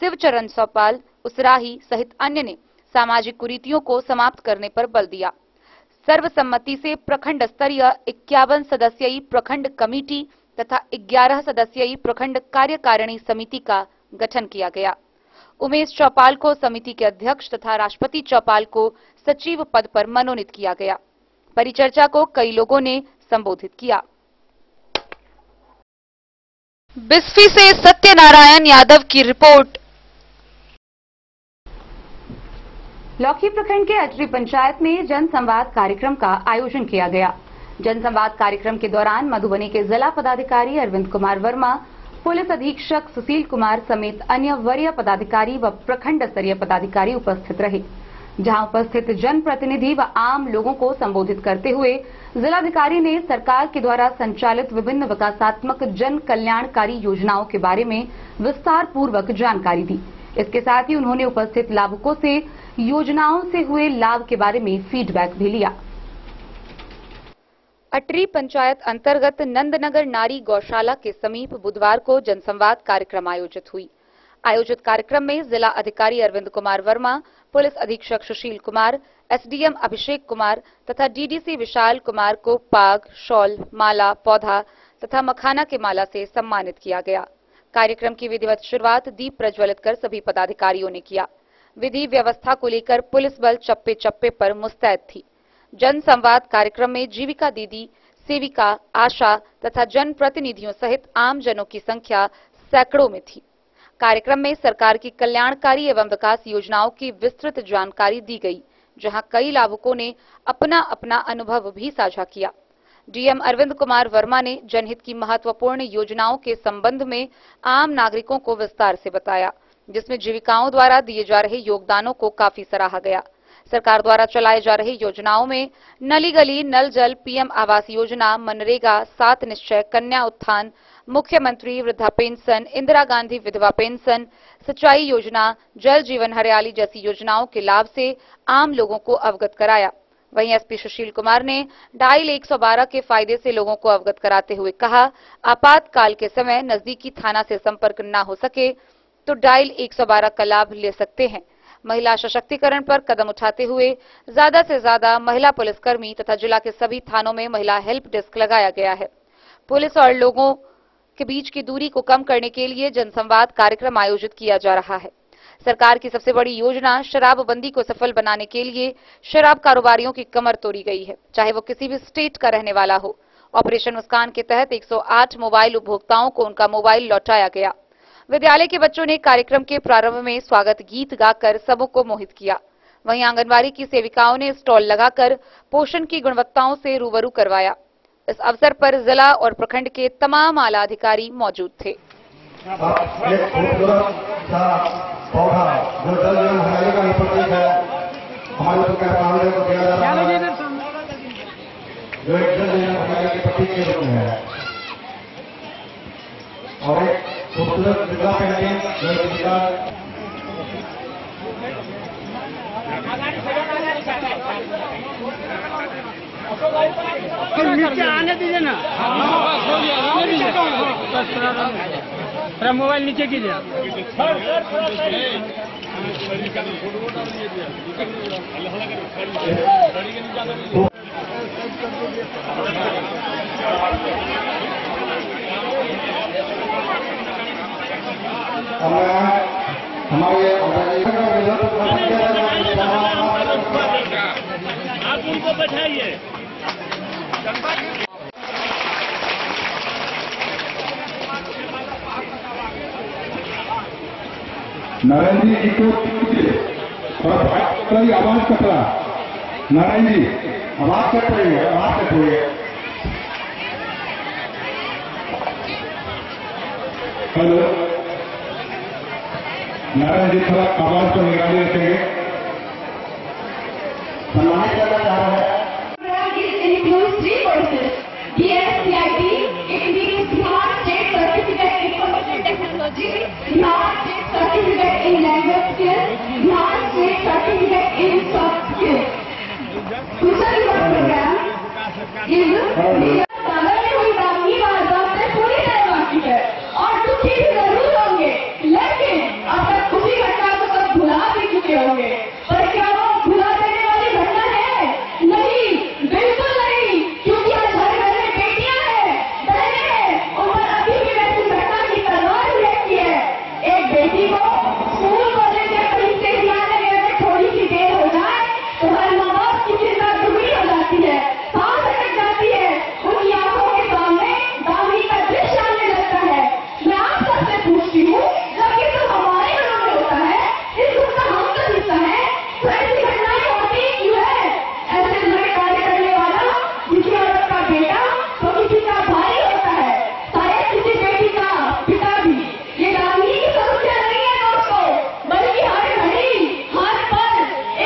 शिवचरण चौपाल उसराही सहित अन्य ने सामाजिक कुरीतियों को समाप्त करने पर बल दिया। सर्वसम्मति से प्रखंड स्तरीय 51 सदस्यीय प्रखंड कमेटी तथा 11 सदस्यीय प्रखंड कार्यकारिणी समिति का गठन किया गया। उमेश चौपाल को समिति के अध्यक्ष तथा राष्ट्रपति चौपाल को सचिव पद पर मनोनीत किया गया। परिचर्चा को कई लोगों ने संबोधित किया। बिस्फी से सत्यनारायण यादव की रिपोर्ट। लौकी प्रखंड के अटरी पंचायत में जन संवाद कार्यक्रम का आयोजन किया गया। जन संवाद कार्यक्रम के दौरान मधुबनी के जिला पदाधिकारी अरविंद कुमार वर्मा, पुलिस अधीक्षक सुशील कुमार समेत अन्य वरीय पदाधिकारी व प्रखंड स्तरीय पदाधिकारी उपस्थित रहे। जहां उपस्थित जनप्रतिनिधि व आम लोगों को संबोधित करते हुए जिलाधिकारी ने सरकार के द्वारा संचालित विभिन्न विकासात्मक जन कल्याणकारी योजनाओं के बारे में विस्तार पूर्वक जानकारी दी। इसके साथ ही उन्होंने उपस्थित लाभुकों से योजनाओं से हुए लाभ के बारे में फीडबैक भी लिया। अटरी पंचायत अंतर्गत नंदनगर नारी गौशाला के समीप बुधवार को जनसंवाद कार्यक्रम आयोजित हुई। आयोजित कार्यक्रम में जिला अधिकारी अरविंद कुमार वर्मा, पुलिस अधीक्षक सुशील कुमार, एसडीएम अभिषेक कुमार तथा डीडीसी विशाल कुमार को पाग, शॉल, माला, पौधा तथा मखाना के माला से सम्मानित किया गया। कार्यक्रम की विधिवत शुरुआत दीप प्रज्वलित कर सभी पदाधिकारियों ने किया। विधि व्यवस्था को लेकर पुलिस बल चप्पे चप्पे पर मुस्तैद थी। जन संवाद कार्यक्रम में जीविका दीदी, सेविका, आशा तथा जनप्रतिनिधियों सहित आम जनों की संख्या सैकड़ों में थी। कार्यक्रम में सरकार की कल्याणकारी एवं विकास योजनाओं की विस्तृत जानकारी दी गई, जहां कई लाभुकों ने अपना अपना अनुभव भी साझा किया। डीएम अरविंद कुमार वर्मा ने जनहित की महत्वपूर्ण योजनाओं के संबंध में आम नागरिकों को विस्तार से बताया, जिसमें जीविकाओं द्वारा दिए जा रहे योगदानों को काफी सराहा गया। सरकार द्वारा चलाए जा रहे योजनाओं में नली गली, नल जल, पीएम आवास योजना, मनरेगा, 7 निश्चय, कन्या उत्थान, मुख्यमंत्री वृद्धा पेंशन, इंदिरा गांधी विधवा पेंशन, सिंचाई योजना, जल जीवन हरियाली जैसी योजनाओं के लाभ से आम लोगों को अवगत कराया। वहीं एसपी सुशील कुमार ने डायल 112 के फायदे से लोगों को अवगत कराते हुए कहा, आपातकाल के समय नजदीकी थाना से संपर्क न हो सके तो डायल 112 का लाभ ले सकते हैं। महिला सशक्तिकरण पर कदम उठाते हुए ज्यादा से ज्यादा महिला पुलिसकर्मी तथा जिला के सभी थानों में महिला हेल्प डेस्क लगाया गया है। पुलिस और लोगों के बीच की दूरी को कम करने के लिए जनसंवाद कार्यक्रम आयोजित किया जा रहा है। सरकार की सबसे बड़ी योजना शराबबंदी को सफल बनाने के लिए शराब कारोबारियों की कमर तोड़ी गई है, चाहे वो किसी भी स्टेट का रहने वाला हो। ऑपरेशन मुस्कान के तहत 108 मोबाइल उपभोक्ताओं को उनका मोबाइल लौटाया गया। विद्यालय के बच्चों ने कार्यक्रम के प्रारंभ में स्वागत गीत गाकर सबों को मोहित किया। वहीं आंगनबाड़ी की सेविकाओं ने स्टॉल लगाकर पोषण की गुणवत्ताओं से रूबरू करवाया। इस अवसर पर जिला और प्रखंड के तमाम आला अधिकारी मौजूद थे। एक खूबसूरत सा पौधा जो जल जीवन हरियाली का प्रतीक है, हमारे पानी को दिया जा रहा है, जो एक जल जीवन हरियाली के प्रतीक के रूप में है। और एक खूबसूरत विधा पेंटिंग जो नीचे आने दीजिए ना, थोड़ा मोबाइल नीचे कीजिए। आप उनको बैठाइए। नारायण जी इनको थोड़ी आवाज कट रहा। नारायण जी आवाज कट रही है, आवाज कट रही है। हेलो नारायण जी, थोड़ा आवाज को निगरानी रखेंगे। सम्मानित करना चाह रहे हैं। Technology, Bihar State Certificate in Language Skills, Bihar State Certificate in Soft Skills. दूसरा प्रोग्राम हुई दामी वारदात से पूरी तरह वाकिफ है और दुखी भी जरूर होंगे, लेकिन अब तक उसी घटना को सब भुला भी चुके होंगे। पर क्या वो भुला देने वाली घटना है? नहीं, बिल्कुल नहीं, क्योंकि आज हर घर में बेटियां हैं, बहनें हैं, उन पर अभी भी वैसी घटना की तलवार रहती है। एक बेटी को स्कूल कॉलेज या कहीं से लाने में थोड़ी सी देर हो जाए तो हर माँ बाप की चिंता दुगनी हो जाती है, सांस अटक जाती है, उनकी आंखों के सामने दामी का दृश्य आने लगता है। मैं आप सबसे पूछती हूँ, जब ये सब हमारे घरों में होता है, इस दुख का हम का हिस्सा है, तो ऐसी घटनाएं होती क्यों है? ऐसे बुरे कार्य करने वाला किसी औरत का बेटा तो किसी का भाई होता है, शायद किसी बेटी का पिता भी। ये राजनीति की समस्या नहीं है दोस्तों, बल्कि हर घड़ी हर पल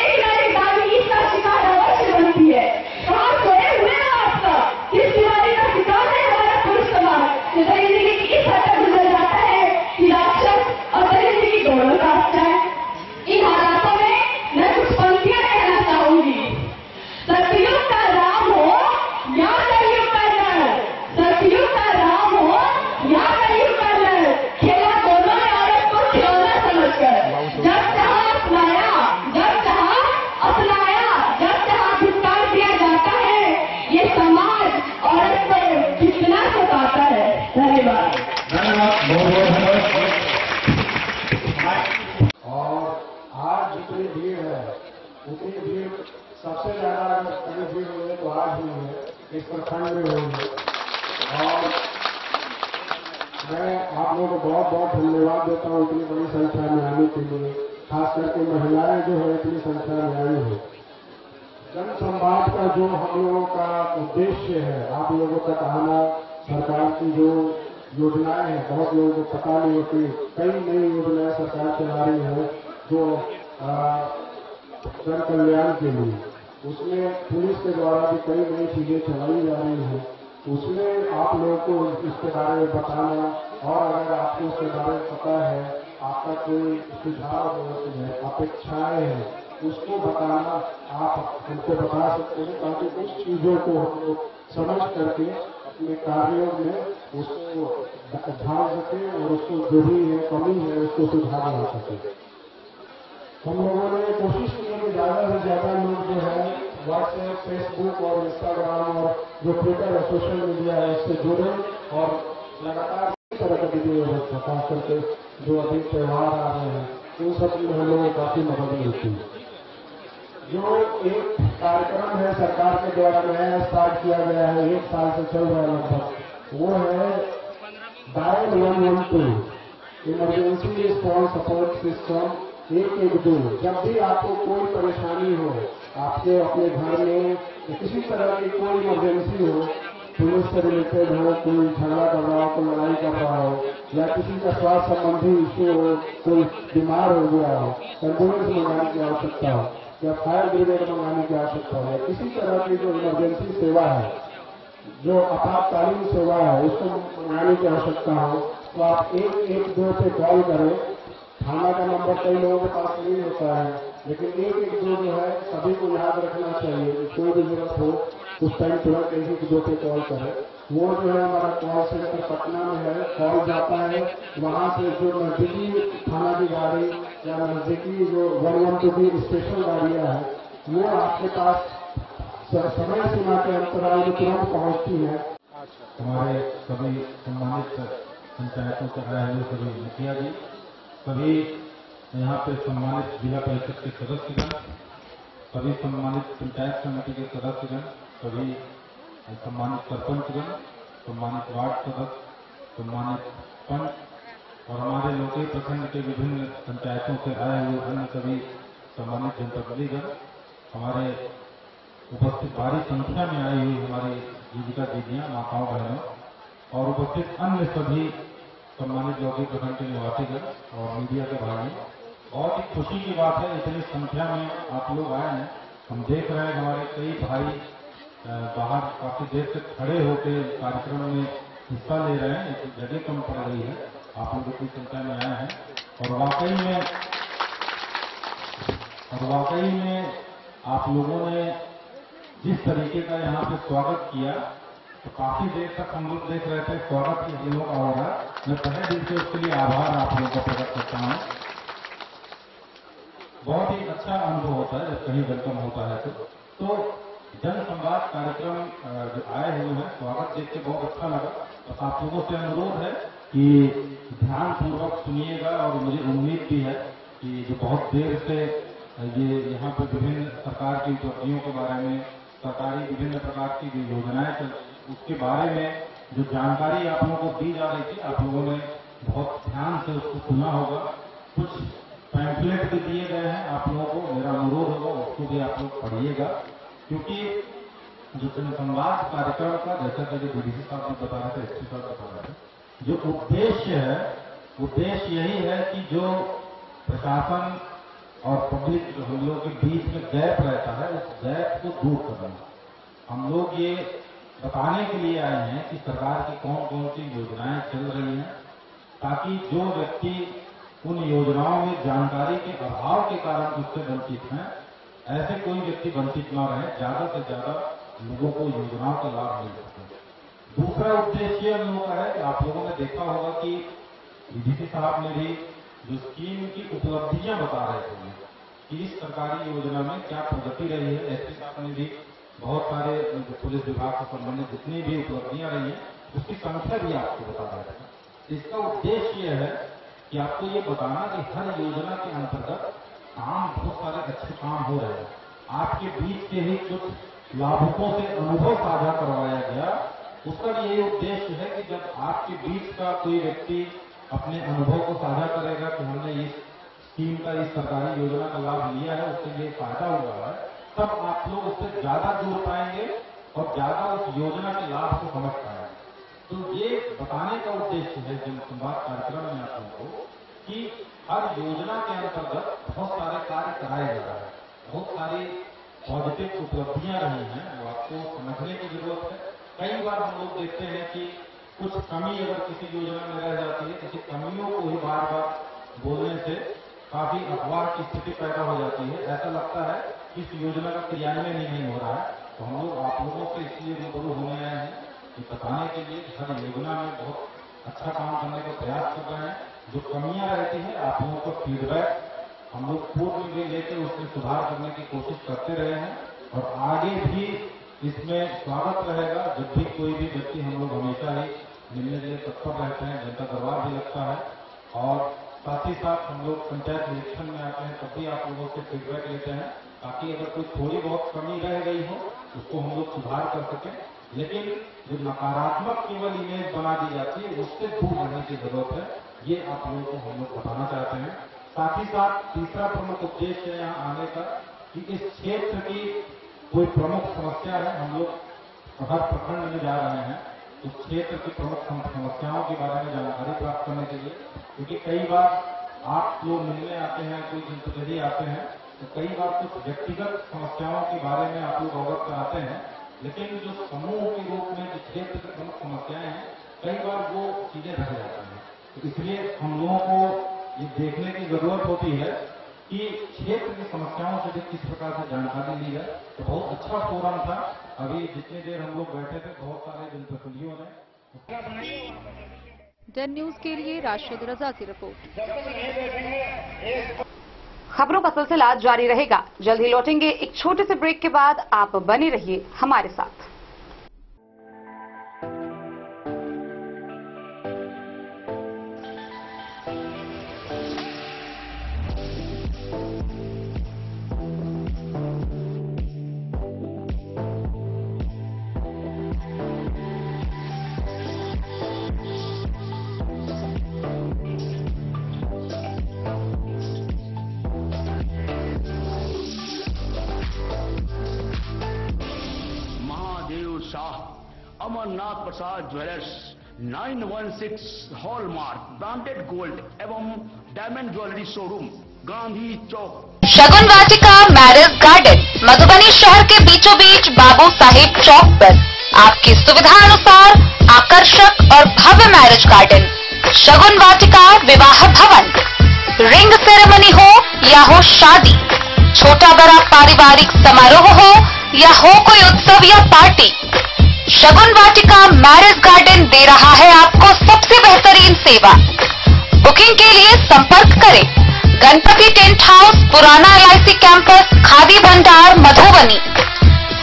एक ना एक राजनीति का शिकार अवश्य बनती है। कहाँ सोए हुए हैं आपका? किस बीमारी का शिकार है हमारा पुरुष समाज? जो जिंदगी की इस हद तक गुजर जाता है कि राक्षस और जिंदगी दोनों रात जाए। इन हालातों में मैं कुछ पंक्तियां कहना चाहूंगी। सतयुग का राम हो या कलयुग का नर, सतयुग का राम हो या कलयुग का नर, खेला दोनों ने औरत को खिलौना समझकर। जब चाहा अपनाया, जब चाहा अपनाया, जब चाहा धिक्कार दिया जाता है। ये समाज औरत को कितना सताता है। धन्यवाद। और आज जितनी भीड़ है उतनी भीड़ सबसे ज्यादा कभी भीड़ हुई है तो आज हुई है, इस प्रखंड में हुई है। और मैं आप लोगों को बहुत बहुत धन्यवाद देता हूँ इतनी बड़ी संख्या में आने के लिए, खास करके महिलाएं जो है इतनी संख्या में आई है। जन संवाद का जो हम लोगों का उद्देश्य है, आप लोगों तक आना, सरकार की जो योजनाएं हैं, बहुत लोगों को पता नहीं होती, कई नई योजनाएं सरकार चला रही है जो जन कल्याण के लिए, उसमें पुलिस के द्वारा भी कई नई चीजें चलाई जा रही हैं। उसमें आप लोगों को इसके बारे में बताना, और अगर आपको उसके बारे में पता है, आपका कोई सुझाव है, अपेक्षाएं हैं, उसको बताना आप हमको बता सकते हैं, ताकि उस चीजों को हम लोग समझ करके अपने कार्यों में उसको ढाल सके और उसको जो भी है कमी है उसको सुधार ला सके। हम लोगों ने कोशिश की कि ज्यादा से ज्यादा लोग जो है व्हाट्सएप, फेसबुक और इंस्टाग्राम और जो ट्विटर और सोशल मीडिया है उससे जुड़े और लगातार इस तरह का वीडियो खास करके जो अभी त्योहार आ रहे हैं उन सब में हम लोगों को काफी मदद मिलती है। जो एक कार्यक्रम है सरकार के द्वारा नया स्टार्ट किया गया है, 1 साल से चल रहा है लगभग, वो है dial 112 emergency response support system 112। जब भी आपको कोई परेशानी हो, आपके अपने घर में किसी तरह की कोई इमरजेंसी हो, पुलिस से रिलेटेड हो, कोई झगड़ा कर रहा हो, कोई लड़ाई कर रहा हो, या किसी का स्वास्थ्य संबंधी इश्यू हो, कोई बीमार हो गया हो, एम्बुलेंस मंगाने की आवश्यकता हो, या फायर ब्रिगेड मंगाने की आवश्यकता हो, या किसी तरह की जो इमरजेंसी सेवा है, जो आपातकालीन सेवा है, उसको मंगाने की आवश्यकता हो, तो आप 112 पे कॉल करें। थाना का नंबर कई लोगों के पास नहीं होता है, लेकिन 112 जो है सभी को याद रखना चाहिए कि कोई भी जरूरत हो उस टाइम तुरंत 112 पे कॉल करें। वो जो है हमारा कॉल सेंटर पटना में है, कॉल जाता है, वहाँ से जो नजदीकी थाना की गाड़ी या नजदीकी जो 112 की स्पेशल गाड़ियाँ हैं, वो आपके पास समय सीमा के अंतराल में तुरंत पहुँचती है। हमारे सभी सम्मानित पंचायतों से आए हुए सभी मुखिया जी, सभी यहाँ पे सम्मानित जिला परिषद के सदस्यगण, सभी सम्मानित पंचायत समिति के सदस्यगण, सभी सम्मानित सरपंचगण, सम्मानित वार्ड सदस्य, सम्मानित पंच और हमारे लोकल प्रखंड के विभिन्न पंचायतों से आए हुए अन्य सभी सम्मानित जनप्रतिनिधिगण, हमारे उपस्थित भारी संख्या में आई हुई हमारी जीविका दीदियां, माताओं, बहनों और उपस्थित अन्य सभी सम्मानित लोकल प्रखंड के निवासीगण और मीडिया के भाइयों, बहुत ही खुशी की बात है इतनी संख्या में आप लोग आए हैं। हम देख रहे हैं हमारे कई भाई बाहर काफी देर से खड़े होकर कार्यक्रम में हिस्सा ले रहे हैं, एक जगह कम पड़ रही है, आप लोग इतनी संख्या में आए हैं और वाकई में आप लोगों ने जिस तरीके का यहाँ पे स्वागत किया, तो काफी देर तक हम लोग देख रहे थे स्वागत की हम लोग का हो रहा। मैं तहे दिल से उसके लिए आभार आप लोगों का प्रकट करता हूँ। बहुत ही अच्छा अनुभव होता है जब कहीं वेलकम होता है तो जन संवाद कार्यक्रम जो आए हुए हैं, स्वागत देख के बहुत अच्छा लगा। बस आप लोगों से अनुरोध है कि ध्यान पूर्वक सुनिएगा और मुझे उम्मीद भी है कि जो बहुत देर से ये यहाँ पे विभिन्न सरकार की उपलब्धियों के बारे में, सरकारी विभिन्न प्रकार की जो योजनाएं उसके बारे में जो जानकारी आप लोगों को दी जा रही थी, आप लोगों ने बहुत ध्यान से उसको सुना होगा। कुछ पैम्फलेट भी दिए गए हैं आप लोगों को, मेरा अनुरोध होगा उसको भी आप लोग पढ़िएगा, क्योंकि जो जनसंवाद कार्यक्रम का, जैसा कि डीडीसी साहब ने बता रहे थे, एसपी साहब बता रहे थे, जो उद्देश्य है, उद्देश्य यही है कि जो प्रशासन और पब्लिक जो हम लोग के बीच में गैप रहता है, उस गैप को दूर करना। हम लोग ये बताने के लिए आए हैं कि सरकार की कौन कौन सी योजनाएं चल रही हैं, ताकि जो व्यक्ति उन योजनाओं में जानकारी के अभाव के कारण उससे वंचित हैं, ऐसे कोई व्यक्ति वंचित न रहे, ज्यादा से ज्यादा लोगों को योजनाओं का लाभ मिल सके। दूसरा उद्देश्य हम लोगों का है कि आप लोगों ने देखा होगा कि डीडीसी साहब ने भी जो स्कीम की उपलब्धियां बता रहे थे कि इस सरकारी योजना में क्या प्रगति रही है। एसपी साहब ने भी बहुत सारे पुलिस विभाग से संबंधित जितनी भी उपलब्धियां रही हैं उसकी संख्या भी आपको बता रहे थे। इसका उद्देश्य यह है कि आपको ये बताना कि हर योजना के अंतर्गत काम, बहुत सारे अच्छे काम हो रहे हैं। आपके बीच के ही कुछ लाभुकों से अनुभव साझा करवाया गया, उसका भी यही उद्देश्य है कि जब आपके बीच का कोई व्यक्ति अपने अनुभव को साझा करेगा कि हमने इस स्कीम का, इस सरकारी योजना का लाभ लिया है, उससे ये फायदा हुआ है, तब आप लोग उससे ज्यादा जुड़ पाएंगे और ज्यादा उस योजना के लाभ को समझ पाएंगे। तो ये बताने का उद्देश्य है जनसंवाद कार्यक्रम में आप लोगों को कि हर योजना के अंतर्गत बहुत सारे कार्य कराए जा रहे हैं, बहुत सारी पॉजिटिव उपलब्धियां रही हैं, वो आपको समझने की जरूरत है। कई बार हम लोग देखते हैं कि कुछ कमी अगर किसी योजना में रह जाती है, किसी कमियों को ही बार बार बोलने से काफी अफवाह की स्थिति पैदा हो जाती है, ऐसा लगता है कि इस योजना का क्रियान्वयन ही नहीं हो रहा है। तो हम लोग आप लोगों से इसलिए रूबरू होने आए हैं कि बताने के लिए हर योजना में बहुत अच्छा काम करने का प्रयास कर रहे हैं। जो कमियां रहती हैं आप लोगों का फीडबैक हम लोग पूर्व में भी लेकर उसमें सुधार करने की कोशिश करते रहे हैं और आगे भी इसमें स्वागत रहेगा। जब भी कोई भी व्यक्ति, हम लोग हमेशा ही मिलने के लिए तत्पर रहते हैं, जनता दरबार भी लगता है और साथ ही साथ हम लोग पंचायत निरीक्षण में आते हैं, तब भी आप लोगों से फीडबैक लेते हैं ताकि अगर कोई थोड़ी बहुत कमी रह गई हो उसको हम लोग सुधार कर सकें। लेकिन जो नकारात्मक केवल इमेज बना दी जाती है उससे दूर रहने की जरूरत है, ये आप लोगों को हम लोग बताना चाहते हैं। साथ ही साथ तीसरा प्रमुख उद्देश्य यहाँ आने का कि इस क्षेत्र की कोई प्रमुख समस्या है। हम लोग हर प्रखंड में जा रहे हैं इस क्षेत्र की प्रमुख समस्याओं के बारे में जानकारी प्राप्त करने के लिए, क्योंकि कई बार आप लोग मिलने आते हैं, कोई जनप्रतिनिधि आते हैं, तो कई बार कुछ व्यक्तिगत समस्याओं के बारे में आप लोग अवगत कराते हैं, लेकिन जो समूह के रूप में जो क्षेत्र की प्रमुख समस्याएं हैं कई बार वो चीजें रह जाती हैं। तो इसलिए हम लोगों को ये देखने की जरूरत होती है कि क्षेत्र की समस्याओं से भी किस प्रकार से जानकारी ली जाए। तो बहुत अच्छा फोरम था। अभी जितनी देर हम लोग बैठे थे बहुत सारे जनप्रतिनिधियों ने। डन न्यूज के लिए राशिद रजा की रिपोर्ट। खबरों का सिलसिला जारी रहेगा। जल्द ही लौटेंगे एक छोटे से ब्रेक के बाद। आप बने रहिए हमारे साथ। अमरनाथ प्रसाद ज्वेलर्स 916 हॉलमार्क ब्रांडेड गोल्ड एवं डायमंड ज्वेलरी शोरूम, गांधी चौक। शगुन वाटिका मैरिज गार्डन मधुबनी शहर के बीचों बीच बाबू साहेब चौक पर आपकी सुविधा अनुसार आकर्षक और भव्य मैरिज गार्डन। शगुन वाटिका विवाह भवन, रिंग सेरेमनी हो या हो शादी, छोटा बड़ा पारिवारिक समारोह हो या हो कोई उत्सव या पार्टी, शगुन वाटिका मैरिज गार्डन दे रहा है आपको सबसे बेहतरीन सेवा। बुकिंग के लिए संपर्क करें गणपति टेंट हाउस, पुराना LIC कैंपस, खादी भंडार, मधुबनी।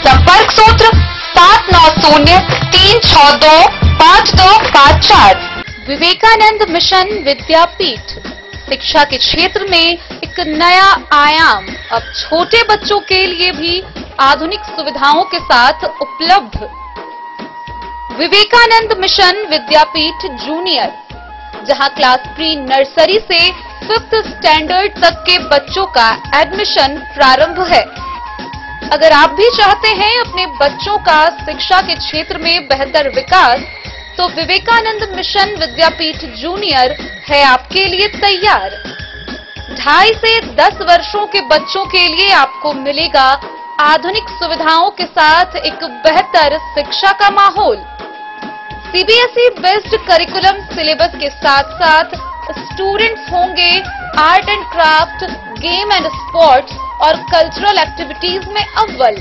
संपर्क सूत्र 7903625254। विवेकानंद मिशन विद्यापीठ शिक्षा के क्षेत्र में एक नया आयाम अब छोटे बच्चों के लिए भी आधुनिक सुविधाओं के साथ उपलब्ध। विवेकानंद मिशन विद्यापीठ जूनियर, जहां क्लास प्री नर्सरी से 5th स्टैंडर्ड तक के बच्चों का एडमिशन प्रारंभ है। अगर आप भी चाहते हैं अपने बच्चों का शिक्षा के क्षेत्र में बेहतर विकास, तो विवेकानंद मिशन विद्यापीठ जूनियर है आपके लिए तैयार। 2.5 से 10 वर्षों के बच्चों के लिए आपको मिलेगा आधुनिक सुविधाओं के साथ एक बेहतर शिक्षा का माहौल। CBSE बेस्ड करिकुलम सिलेबस के साथ साथ स्टूडेंट्स होंगे art and craft, game and sports और कल्चरल एक्टिविटीज में अव्वल।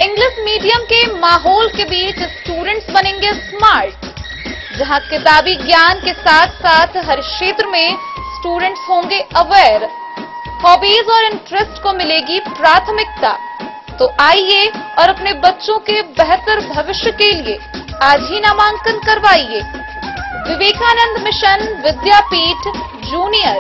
इंग्लिश मीडियम के माहौल के बीच स्टूडेंट्स बनेंगे स्मार्ट, जहां किताबी ज्ञान के साथ साथ हर क्षेत्र में स्टूडेंट्स होंगे अवेयर। हॉबीज और इंटरेस्ट को मिलेगी प्राथमिकता। तो आइए और अपने बच्चों के बेहतर भविष्य के लिए आज ही नामांकन करवाइए। विवेकानंद मिशन विद्यापीठ जूनियर,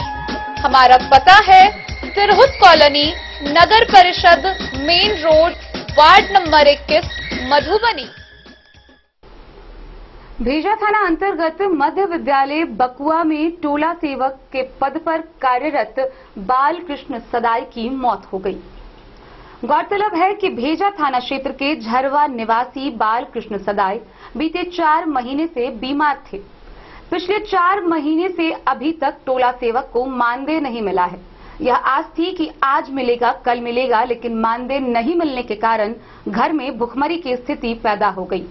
हमारा पता है तिरहुत कॉलोनी, नगर परिषद, main road, ward number 21, Madhubani. भेजा थाना अंतर्गत मध्य विद्यालय बकुआ में टोला सेवक के पद पर कार्यरत बाल कृष्ण सदाई की मौत हो गई। गौरतलब है कि भेजा थाना क्षेत्र के झरवा निवासी बाल कृष्ण सदाई बीते 4 महीने से बीमार थे। पिछले 4 महीने से अभी तक टोला सेवक को मानदेय नहीं मिला है। यह आस थी कि आज मिलेगा, कल मिलेगा, लेकिन मानदेय नहीं मिलने के कारण घर में भुखमरी की स्थिति पैदा हो गई।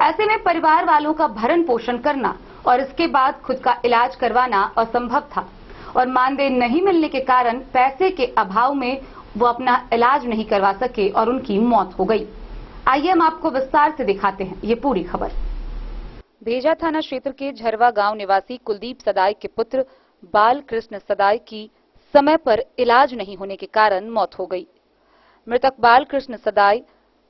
ऐसे में परिवार वालों का भरण पोषण करना और इसके बाद खुद का इलाज करवाना असंभव था और मानदेय नहीं मिलने के कारण पैसे के अभाव में वो अपना इलाज नहीं करवा सके और उनकी मौत हो गई। आइए हम आपको विस्तार से दिखाते हैं ये पूरी खबर। भेजा थाना क्षेत्र के झरवा गांव निवासी कुलदीप सदाई के पुत्र बाल कृष्ण सदाई की समय पर इलाज नहीं होने के कारण मौत हो गई। मृतक बाल कृष्ण सदाई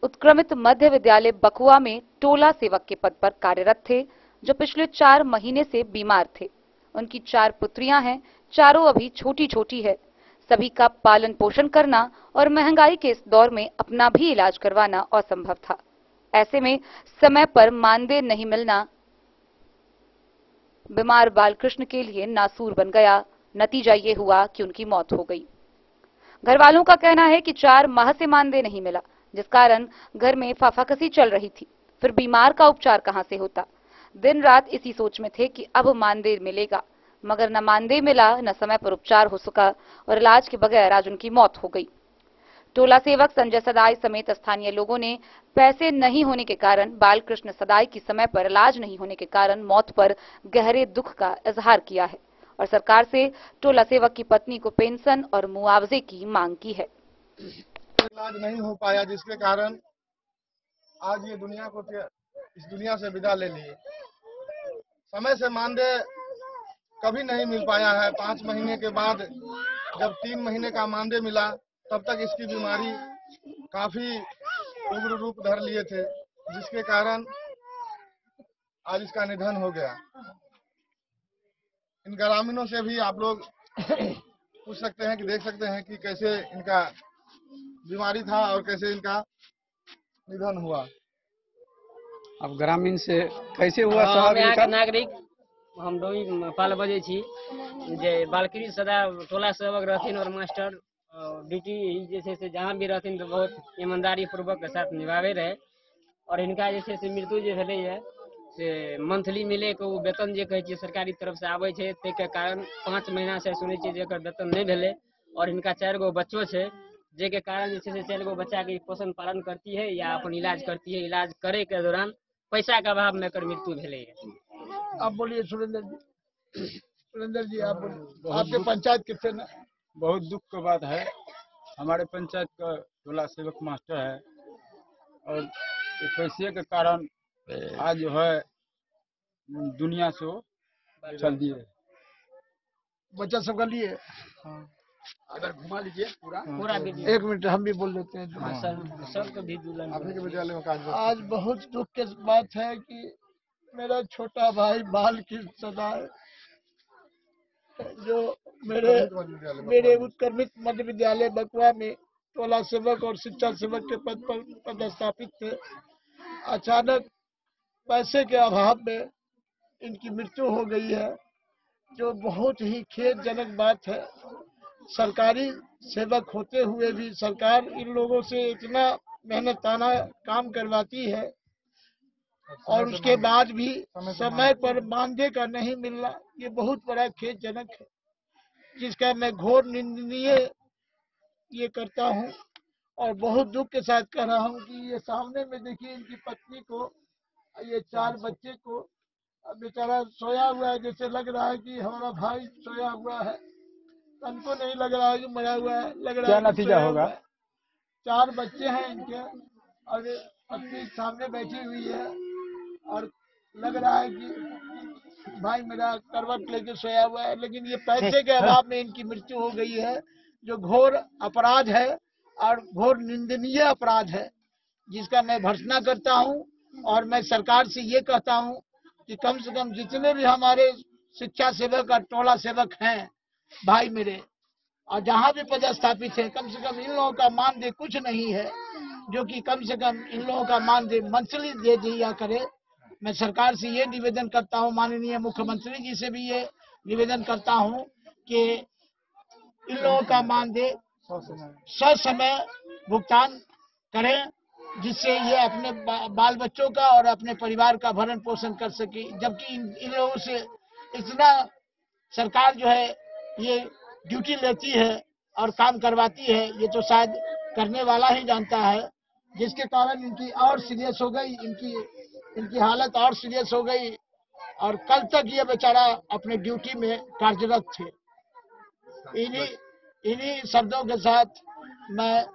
उत्क्रमित मध्य विद्यालय बकुआ में टोला सेवक के पद पर कार्यरत थे, जो पिछले 4 महीने से बीमार थे। उनकी 4 पुत्रियां हैं, चारों अभी छोटी छोटी है। सभी का पालन पोषण करना और महंगाई के इस दौर में अपना भी इलाज करवाना असंभव था। ऐसे में समय पर मानदेय नहीं मिलना बीमार बालकृष्ण के लिए नासूर बन गया। नतीजा ये हुआ कि उनकी मौत हो गई। घर वालों का कहना है कि 4 माह से मानदेय नहीं मिला, जिस कारण घर में फाफाकसी चल रही थी। फिर बीमार का उपचार कहां से होता। दिन रात इसी सोच में थे कि अब मानदेय मिलेगा, मगर न मानदेय मिला, न समय पर उपचार हो सका और इलाज के बगैर आज उनकी मौत हो गई। टोला सेवक संजय सदाई समेत स्थानीय लोगों ने पैसे नहीं होने के कारण, बालकृष्ण सदाई की समय पर इलाज नहीं होने के कारण मौत पर गहरे दुख का इजहार किया है और सरकार से टोला सेवक की पत्नी को पेंशन और मुआवजे की मांग की है। इलाज नहीं हो पाया, जिसके कारण आज ये दुनिया को इस दुनिया से विदा ले लिए। समय से मानदेय कभी नहीं मिल पाया है। 5 महीने के बाद जब 3 महीने का मानदेय मिला, तब तक इसकी बीमारी काफी उग्र रूप धर लिए थे, जिसके कारण आज इसका निधन हो गया। इन ग्रामीणों से भी आप लोग पूछ सकते हैं कि देख सकते हैं कि कैसे इनका बीमारी था और कैसे इनका निधन हुआ। अब ग्रामीण से कैसे हुआ? नागरिक हम दो पाल बजे छी जे बालकृष्ण सदाई टोला सेवक रहथिन और मास्टर ड्यूटी जैसे से जहाँ भी रहथिन तो बहुत ईमानदारी पूर्वक के साथ निभावे रहे और इनका जैसे से मृत्यु जे भेले है से मंथली मिले के वेतन जे कहे सरकारी तरफ से आवे छे, ते के कारण 5 महीना से सुनै छियै जेकर वेतन नहीं भेले और इनका 4 गो बच्चों छे, जे के कारण जैसे से 4 गो बच्चा के पोषण पालन करती है या अपन इलाज करती है। इलाज करे के दौरान पैसा के अभाव में कर मृत्यु भेले है। आप बोलिए सुरेंद्र जी, आप बोलिए, आपके पंचायत कितने ना? बहुत दुख की बात है। हमारे पंचायत का टोला सेवक मास्टर है और पैसे के कारण आज जो है दुनिया से चल दिए। बच्चा सबका लिए अगर घुमा लीजिए पूरा 1 मिनट हम भी बोल लेते हैं। सबको भी आपके विद्यालय में आज बहुत दुख की बात है कि मेरा छोटा भाई बालकृष्ण सदाई जो मेरे उत्क्रमित मध्य विद्यालय बकुआ में टोला सेवक और शिक्षा सेवक के पद पर पदस्थापित थे, अचानक पैसे के अभाव में इनकी मृत्यु हो गई है, जो बहुत ही खेदजनक बात है। सरकारी सेवक होते हुए भी सरकार इन लोगों से इतना मेहनताना काम करवाती है और उसके बाद भी समय पर मानदेय का नहीं मिलना, ये बहुत बड़ा खेदजनक है, जिसका मैं घोर निंदनीय ये करता हूँ और बहुत दुख के साथ कह रहा हूँ कि ये सामने में देखिए इनकी पत्नी को, ये 4 बच्चे को, बेचारा सोया हुआ है, जैसे लग रहा है कि हमारा भाई सोया हुआ है। हमको नहीं लग रहा है कि मरा हुआ है, लग रहा है क्या नतीजा होगा। 4 बच्चे हैं इनके और पत्नी सामने बैठी हुई है और लग रहा है कि भाई मेरा करवट लेके सोया हुआ है, लेकिन ये पैसे के अभाव में इनकी मृत्यु हो गई है, जो घोर अपराध है और घोर निंदनीय अपराध है, जिसका मैं भर्त्सना करता हूं। और मैं सरकार से ये कहता हूं कि कम से कम जितने भी हमारे शिक्षा सेवक और टोला सेवक हैं भाई मेरे, और जहां भी पदस्थापित है, कम से कम इन लोगों का मानदेय कुछ नहीं है, जो कि कम से कम इन लोगों का मानदेय मंथली दे दिया करे। मैं सरकार से ये निवेदन करता हूँ, माननीय मुख्यमंत्री जी से भी ये निवेदन करता हूँ कि इन लोगों का मानदेय ससमय भुगतान करें, जिससे ये अपने बाल बच्चों का और अपने परिवार का भरण पोषण कर सके। जबकि इन लोगों से इतना सरकार जो है ये ड्यूटी लेती है और काम करवाती है, ये तो शायद करने वाला ही जानता है, जिसके कारण इनकी और सीरियस हो गई, इनकी हालत और सीरियस हो गई और कल तक ये बेचारा अपने ड्यूटी में कार्यरत थे। इन्हीं शब्दों के साथ मैं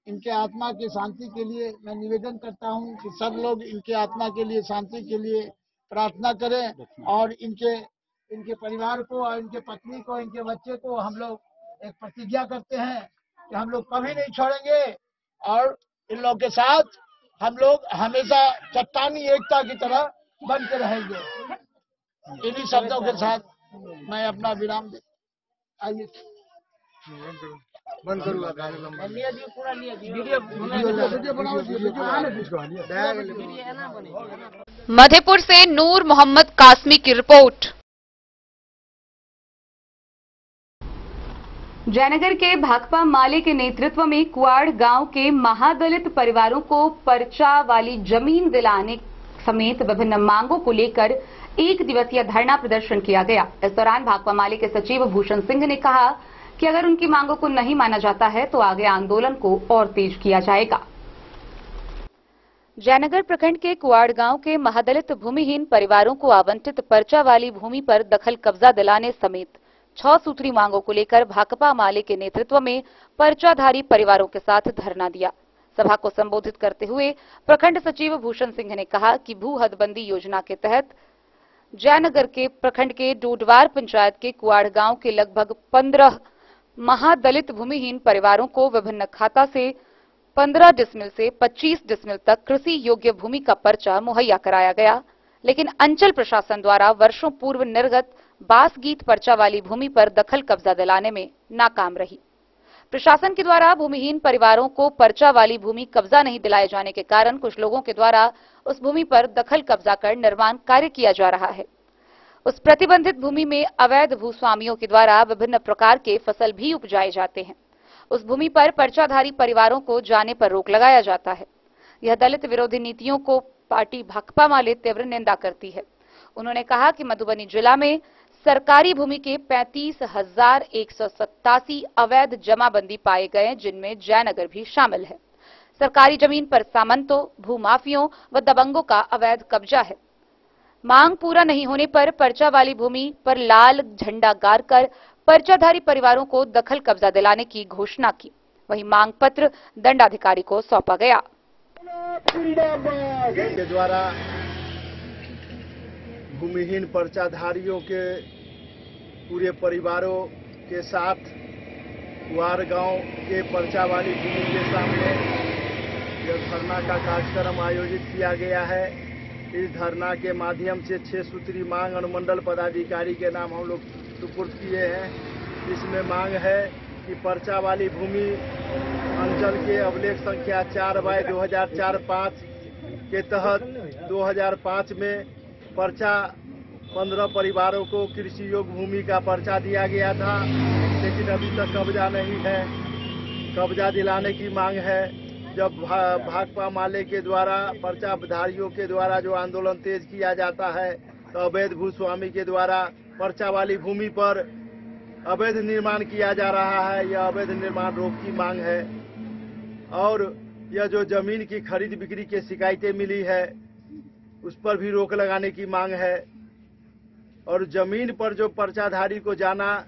इनके आत्मा की शांति के लिए मैं निवेदन करता हूं कि सब लोग इनके आत्मा के लिए, शांति के लिए प्रार्थना करें और इनके परिवार को और इनके पत्नी को, इनके बच्चे को हम लोग एक प्रतिज्ञा करते हैं कि हम लोग कभी नहीं छोड़ेंगे और इन लोगों के साथ हम लोग हमेशा चट्टानी एकता की तरह बन के रहेंगे। इन्हीं शब्दों के साथ मैं अपना विराम दे। आइए बंद करूँगा। मधेपुर से नूर मोहम्मद कासमी की रिपोर्ट। जयनगर के भाकपा माले के नेतृत्व में कुआड़ गांव के महादलित परिवारों को पर्चा वाली जमीन दिलाने समेत विभिन्न मांगों को लेकर 1 दिवसीय धरना प्रदर्शन किया गया। इस दौरान भाकपा माले के सचिव भूषण सिंह ने कहा कि अगर उनकी मांगों को नहीं माना जाता है तो आगे आंदोलन को और तेज किया जाएगा। जयनगर प्रखंड के कुआड़ गांव के महादलित भूमिहीन परिवारों को आवंटित पर्चा वाली भूमि पर दखल कब्जा दिलाने समेत 6 सूत्री मांगों को लेकर भाकपा माले के नेतृत्व में पर्चाधारी परिवारों के साथ धरना दिया। सभा को संबोधित करते हुए प्रखंड सचिव भूषण सिंह ने कहा कि भू हदबंदी योजना के तहत जयनगर के प्रखंड के डोडवार पंचायत के कुआड़ गांव के लगभग 15 महादलित भूमिहीन परिवारों को विभिन्न खाता से 15 डिसमिल से 25 डिसमिल तक कृषि योग्य भूमि का पर्चा मुहैया कराया गया, लेकिन अंचल प्रशासन द्वारा वर्षों पूर्व निर्गत बासगीत पर्चा वाली भूमि पर दखल कब्जा दिलाने में नाकाम रही। प्रशासन के द्वारा भूमिहीन परिवारों को पर्चा वाली भूमि कब्जा नहीं दिलाए जाने के कारण कुछ लोगों के द्वारा उस भूमि पर दखल कब्जा कर निर्माण कार्य किया जा रहा है। उस प्रतिबंधित भूमि में अवैध भूस्वामियों के द्वारा विभिन्न प्रकार के फसल भी उपजाए जाते हैं। उस भूमि पर पर्चाधारी परिवारों को जाने पर रोक लगाया जाता है। यह दलित विरोधी नीतियों को पार्टी भाकपा माले तीव्र निंदा करती है। उन्होंने कहा कि मधुबनी जिला में सरकारी भूमि के 35,187 अवैध जमाबंदी पाए गए, जिनमें जयनगर भी शामिल है। सरकारी जमीन पर सामंतों, भूमाफियों व दबंगों का अवैध कब्जा है। मांग पूरा नहीं होने पर पर्चा वाली भूमि पर लाल झंडा गाड़कर पर्चाधारी परिवारों को दखल कब्जा दिलाने की घोषणा की। वहीं मांग पत्र दंडाधिकारी को सौंपा गया। के द्वारा भूमिहीन पर्चाधारियों के पूरे परिवारों के साथ कुआड़ गांव के पर्चा वाली भूमि के सामने यह धरना का कार्यक्रम आयोजित किया गया है। इस धरना के माध्यम से 6 सूत्री मांग अनुमंडल पदाधिकारी के नाम हम लोग सुपुर्द किए हैं। इसमें मांग है कि पर्चा वाली भूमि अंचल के अभिलेख संख्या 4/2004-5 के तहत 2005 में पर्चा 15 परिवारों को कृषि योग्य भूमि का पर्चा दिया गया था, लेकिन अभी तक कब्जा नहीं है। कब्जा दिलाने की मांग है। जब भाकपा माले के द्वारा पर्चाधारियों के द्वारा जो आंदोलन तेज किया जाता है तो अवैध भूस्वामी के द्वारा पर्चा वाली भूमि पर अवैध निर्माण किया जा रहा है। यह अवैध निर्माण रोक की मांग है। और यह जो जमीन की खरीद बिक्री की शिकायतें मिली है उस पर भी रोक लगाने की मांग है। और जमीन पर जो पर्चाधारी को जाना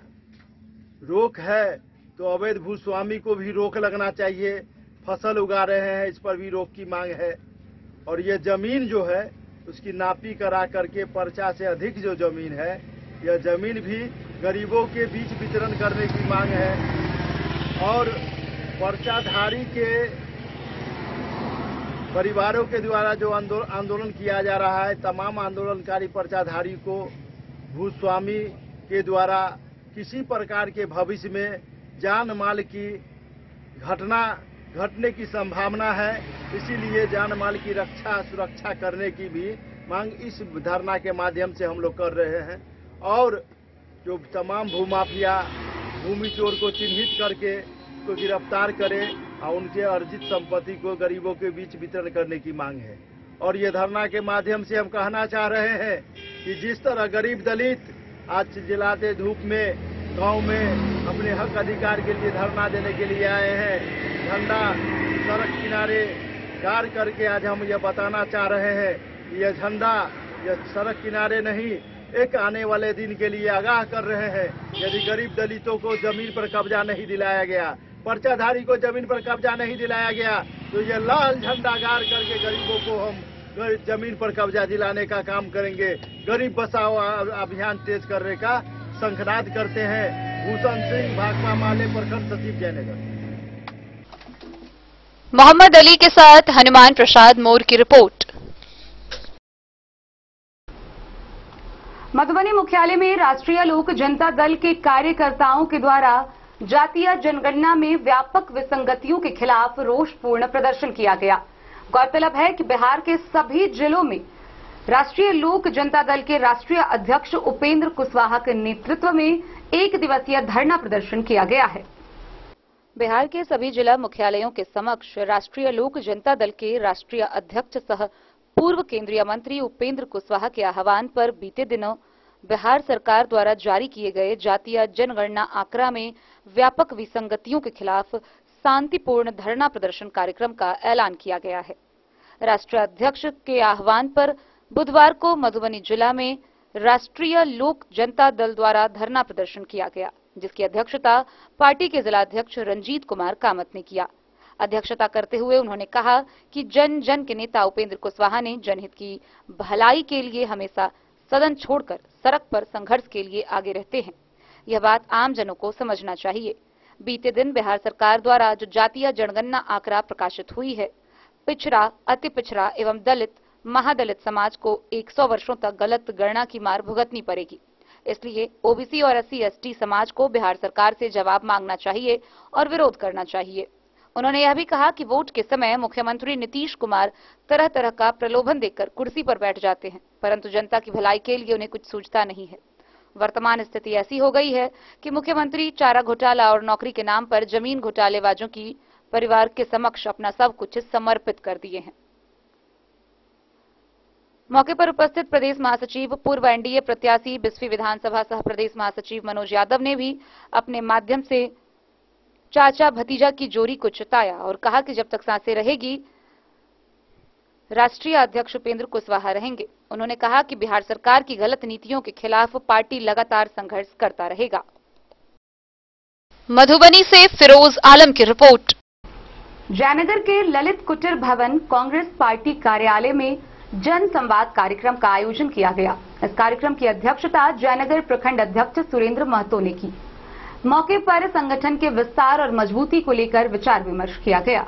रोक है तो अवैध भूस्वामी को भी रोक लगना चाहिए। फसल उगा रहे हैं, इस पर भी रोक की मांग है। और ये जमीन जो है उसकी नापी करा करके पर्चा से अधिक जो जमीन है यह जमीन भी गरीबों के बीच वितरण करने की मांग है। और पर्चाधारी के परिवारों के द्वारा जो आंदोलन किया जा रहा है, तमाम आंदोलनकारी पर्चाधारी को भूस्वामी के द्वारा किसी प्रकार के भविष्य में जान माल की घटना घटने की संभावना है। इसीलिए जान माल की सुरक्षा करने की भी मांग इस धरना के माध्यम से हम लोग कर रहे हैं। और जो तमाम भूमाफिया भूमि चोर को चिन्हित करके उसको गिरफ्तार करें और उनके अर्जित संपत्ति को गरीबों के बीच वितरण करने की मांग है। और ये धरना के माध्यम से हम कहना चाह रहे हैं कि जिस तरह गरीब दलित आज जिलाते धूप में गांव में अपने हक अधिकार के लिए धरना देने के लिए आए हैं, झंडा सड़क किनारे गाड़ करके आज हम यह बताना चाह रहे हैं कि यह झंडा यह सड़क किनारे नहीं, एक आने वाले दिन के लिए आगाह कर रहे हैं। यदि गरीब दलितों को जमीन पर कब्जा नहीं दिलाया गया, पर्चाधारी को जमीन पर कब्जा नहीं दिलाया गया, तो यह लाल झंडा गाड़ करके गरीबों को हम जमीन पर कब्जा दिलाने का काम करेंगे। गरीब बचाओ अभियान तेज करने का शंखनाद करते हैं। भूषण सिंह, भाकपा माले, प्रखंड सचिव, जयनगर। मोहम्मद अली के साथ हनुमान प्रसाद मोर की रिपोर्ट। मधुबनी मुख्यालय में राष्ट्रीय लोक जनता दल के कार्यकर्ताओं के द्वारा जातीय जनगणना में व्यापक विसंगतियों के खिलाफ रोषपूर्ण प्रदर्शन किया गया। गौरतलब है कि बिहार के सभी जिलों में राष्ट्रीय लोक जनता दल के राष्ट्रीय अध्यक्ष उपेंद्र कुशवाहा के नेतृत्व में एक दिवसीय धरना प्रदर्शन किया गया है। बिहार के सभी जिला मुख्यालयों के समक्ष राष्ट्रीय लोक जनता दल के राष्ट्रीय अध्यक्ष सह पूर्व केंद्रीय मंत्री उपेंद्र कुशवाहा के आह्वान पर बीते दिनों बिहार सरकार द्वारा जारी किए गए जातीय जनगणना आंकड़ा में व्यापक विसंगतियों के खिलाफ शांतिपूर्ण धरना प्रदर्शन कार्यक्रम का ऐलान किया गया है। राष्ट्रीय अध्यक्ष के आह्वान पर बुधवार को मधुबनी जिला में राष्ट्रीय लोक जनता दल द्वारा धरना प्रदर्शन किया गया, जिसकी अध्यक्षता पार्टी के जिलाध्यक्ष रंजीत कुमार कामत ने किया। अध्यक्षता करते हुए उन्होंने कहा कि जन जन के नेता उपेंद्र कुशवाहा ने जनहित की भलाई के लिए हमेशा सदन छोड़कर सड़क पर संघर्ष के लिए आगे रहते हैं। यह बात आम जनों को समझना चाहिए। बीते दिन बिहार सरकार द्वारा जो जातीय जनगणना आंकड़ा प्रकाशित हुई है, पिछड़ा, अति पिछड़ा एवं दलित, महादलित समाज को 100 वर्षों तक गलत गणना की मार भुगतनी पड़ेगी। इसलिए ओबीसी और SC/ST समाज को बिहार सरकार से जवाब मांगना चाहिए और विरोध करना चाहिए। उन्होंने यह भी कहा कि वोट के समय मुख्यमंत्री नीतीश कुमार तरह तरह का प्रलोभन देकर कुर्सी पर बैठ जाते हैं, परंतु जनता की भलाई के लिए उन्हें कुछ सूझता नहीं है। वर्तमान स्थिति ऐसी हो गई है कि मुख्यमंत्री चारा घोटाला और नौकरी के नाम पर जमीन घोटालेबाजों की परिवार के समक्ष अपना सब कुछ समर्पित कर दिए हैं। मौके पर उपस्थित प्रदेश महासचिव पूर्व NDA प्रत्याशी बिस्फी विधानसभा सह प्रदेश महासचिव मनोज यादव ने भी अपने माध्यम से चाचा भतीजा की जोड़ी को चिताया और कहा कि जब तक सांसें रहेगी राष्ट्रीय अध्यक्ष उपेंद्र कुशवाहा रहेंगे। उन्होंने कहा कि बिहार सरकार की गलत नीतियों के खिलाफ पार्टी लगातार संघर्ष करता रहेगा। मधुबनी से फिरोज आलम की रिपोर्ट। जयनगर के ललित कुटीर भवन कांग्रेस पार्टी कार्यालय में जन संवाद कार्यक्रम का आयोजन किया गया। इस कार्यक्रम की अध्यक्षता जयनगर प्रखंड अध्यक्ष सुरेंद्र महतो ने की। मौके पर संगठन के विस्तार और मजबूती को लेकर विचार विमर्श किया गया।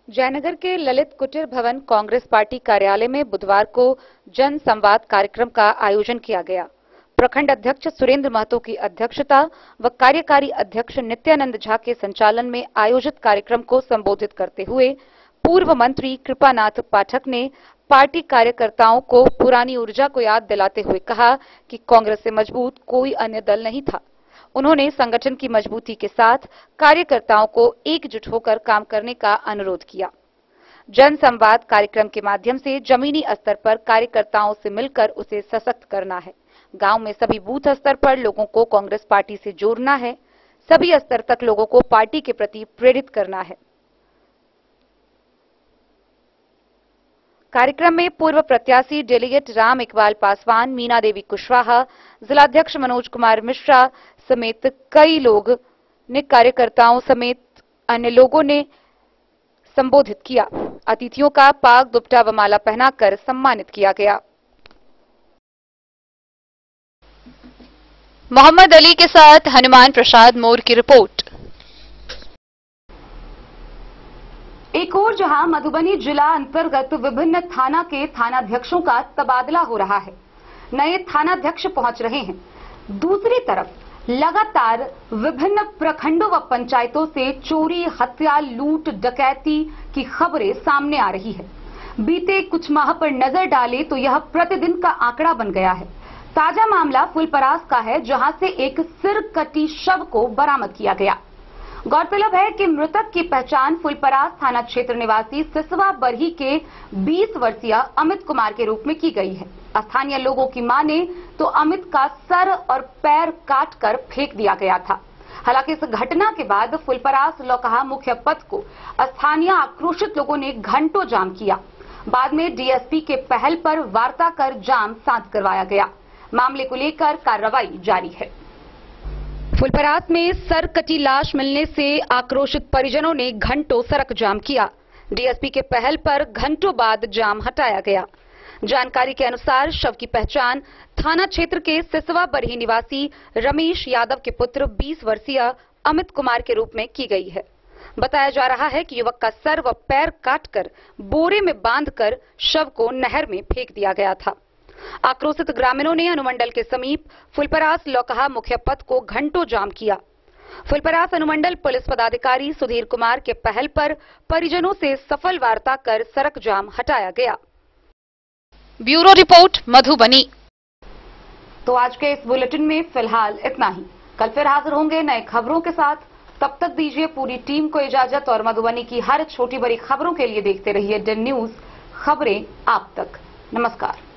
जयनगर के ललित कुटीर भवन कांग्रेस पार्टी कार्यालय में बुधवार को जन संवाद कार्यक्रम का आयोजन किया गया। प्रखंड अध्यक्ष सुरेंद्र महतो की अध्यक्षता व कार्यकारी अध्यक्ष नित्यानंद झा के संचालन में आयोजित कार्यक्रम को संबोधित करते हुए पूर्व मंत्री कृपानाथ पाठक ने पार्टी कार्यकर्ताओं को पुरानी ऊर्जा को याद दिलाते हुए कहा कि कांग्रेस से मजबूत कोई अन्य दल नहीं था। उन्होंने संगठन की मजबूती के साथ कार्यकर्ताओं को एकजुट होकर काम करने का अनुरोध किया। जन संवाद कार्यक्रम के माध्यम से जमीनी स्तर पर कार्यकर्ताओं से मिलकर उसे सशक्त करना है। गांव में सभी बूथ स्तर पर लोगों को कांग्रेस पार्टी से जोड़ना है। सभी स्तर तक लोगों को पार्टी के प्रति प्रेरित करना है। कार्यक्रम में पूर्व प्रत्याशी डेलीगेट राम इकबाल पासवान, मीना देवी कुशवाहा, जिलाध्यक्ष मनोज कुमार मिश्रा समेत कई लोग ने कार्यकर्ताओं समेत अन्य लोगों ने संबोधित किया। अतिथियों का पाग, दुपट्टा व माला पहनाकर सम्मानित किया गया। मोहम्मद अली के साथ हनुमान प्रसाद मोर की रिपोर्ट। एक और जहां मधुबनी जिला अंतर्गत विभिन्न थाना के थानाध्यक्षों का तबादला हो रहा है, नए थानाध्यक्ष पहुंच रहे हैं। दूसरी तरफ लगातार विभिन्न प्रखंडों व पंचायतों से चोरी, हत्या, लूट, डकैती की खबरें सामने आ रही है। बीते कुछ माह पर नजर डाले तो यह प्रतिदिन का आंकड़ा बन गया है। ताजा मामला फुलपरास का है, जहां से एक सिर कटी शव को बरामद किया गया। गौरतलब है कि मृतक की पहचान फुलपरास थाना क्षेत्र निवासी सिसवा बरही के 20 वर्षीय अमित कुमार के रूप में की गई है। स्थानीय लोगों की माने तो अमित का सर और पैर काटकर फेंक दिया गया था। हालांकि इस घटना के बाद फुलपरास लौकहा मुख्य पथ को स्थानीय आक्रोशित लोगों ने घंटों जाम किया। बाद में डीएसपी के पहल पर वार्ता कर जाम शांत करवाया गया। मामले को लेकर कार्रवाई जारी है। फुलपरास में सर कटी लाश मिलने से आक्रोशित परिजनों ने घंटों सड़क जाम किया। डीएसपी के पहल पर घंटों बाद जाम हटाया गया। जानकारी के अनुसार शव की पहचान थाना क्षेत्र के सिसवा बरही निवासी रमेश यादव के पुत्र 20 वर्षीय अमित कुमार के रूप में की गई है। बताया जा रहा है कि युवक का सर व पैर काटकर बोरे में बांधकर शव को नहर में फेंक दिया गया था। आक्रोशित ग्रामीणों ने अनुमंडल के समीप फुलपरास लौकहा मुख्य पथ को घंटों जाम किया। फुलपरास अनुमंडल पुलिस पदाधिकारी सुधीर कुमार के पहल पर परिजनों से सफल वार्ता कर सड़क जाम हटाया गया। Bureau report Madhubani. तो आज के इस बुलेटिन में फिलहाल इतना ही। कल फिर हाजिर होंगे नए खबरों के साथ। तब तक दीजिए पूरी टीम को इजाजत और मधुबनी की हर छोटी बड़ी खबरों के लिए देखते रहिए DEN न्यूज, खबरें आप तक। नमस्कार।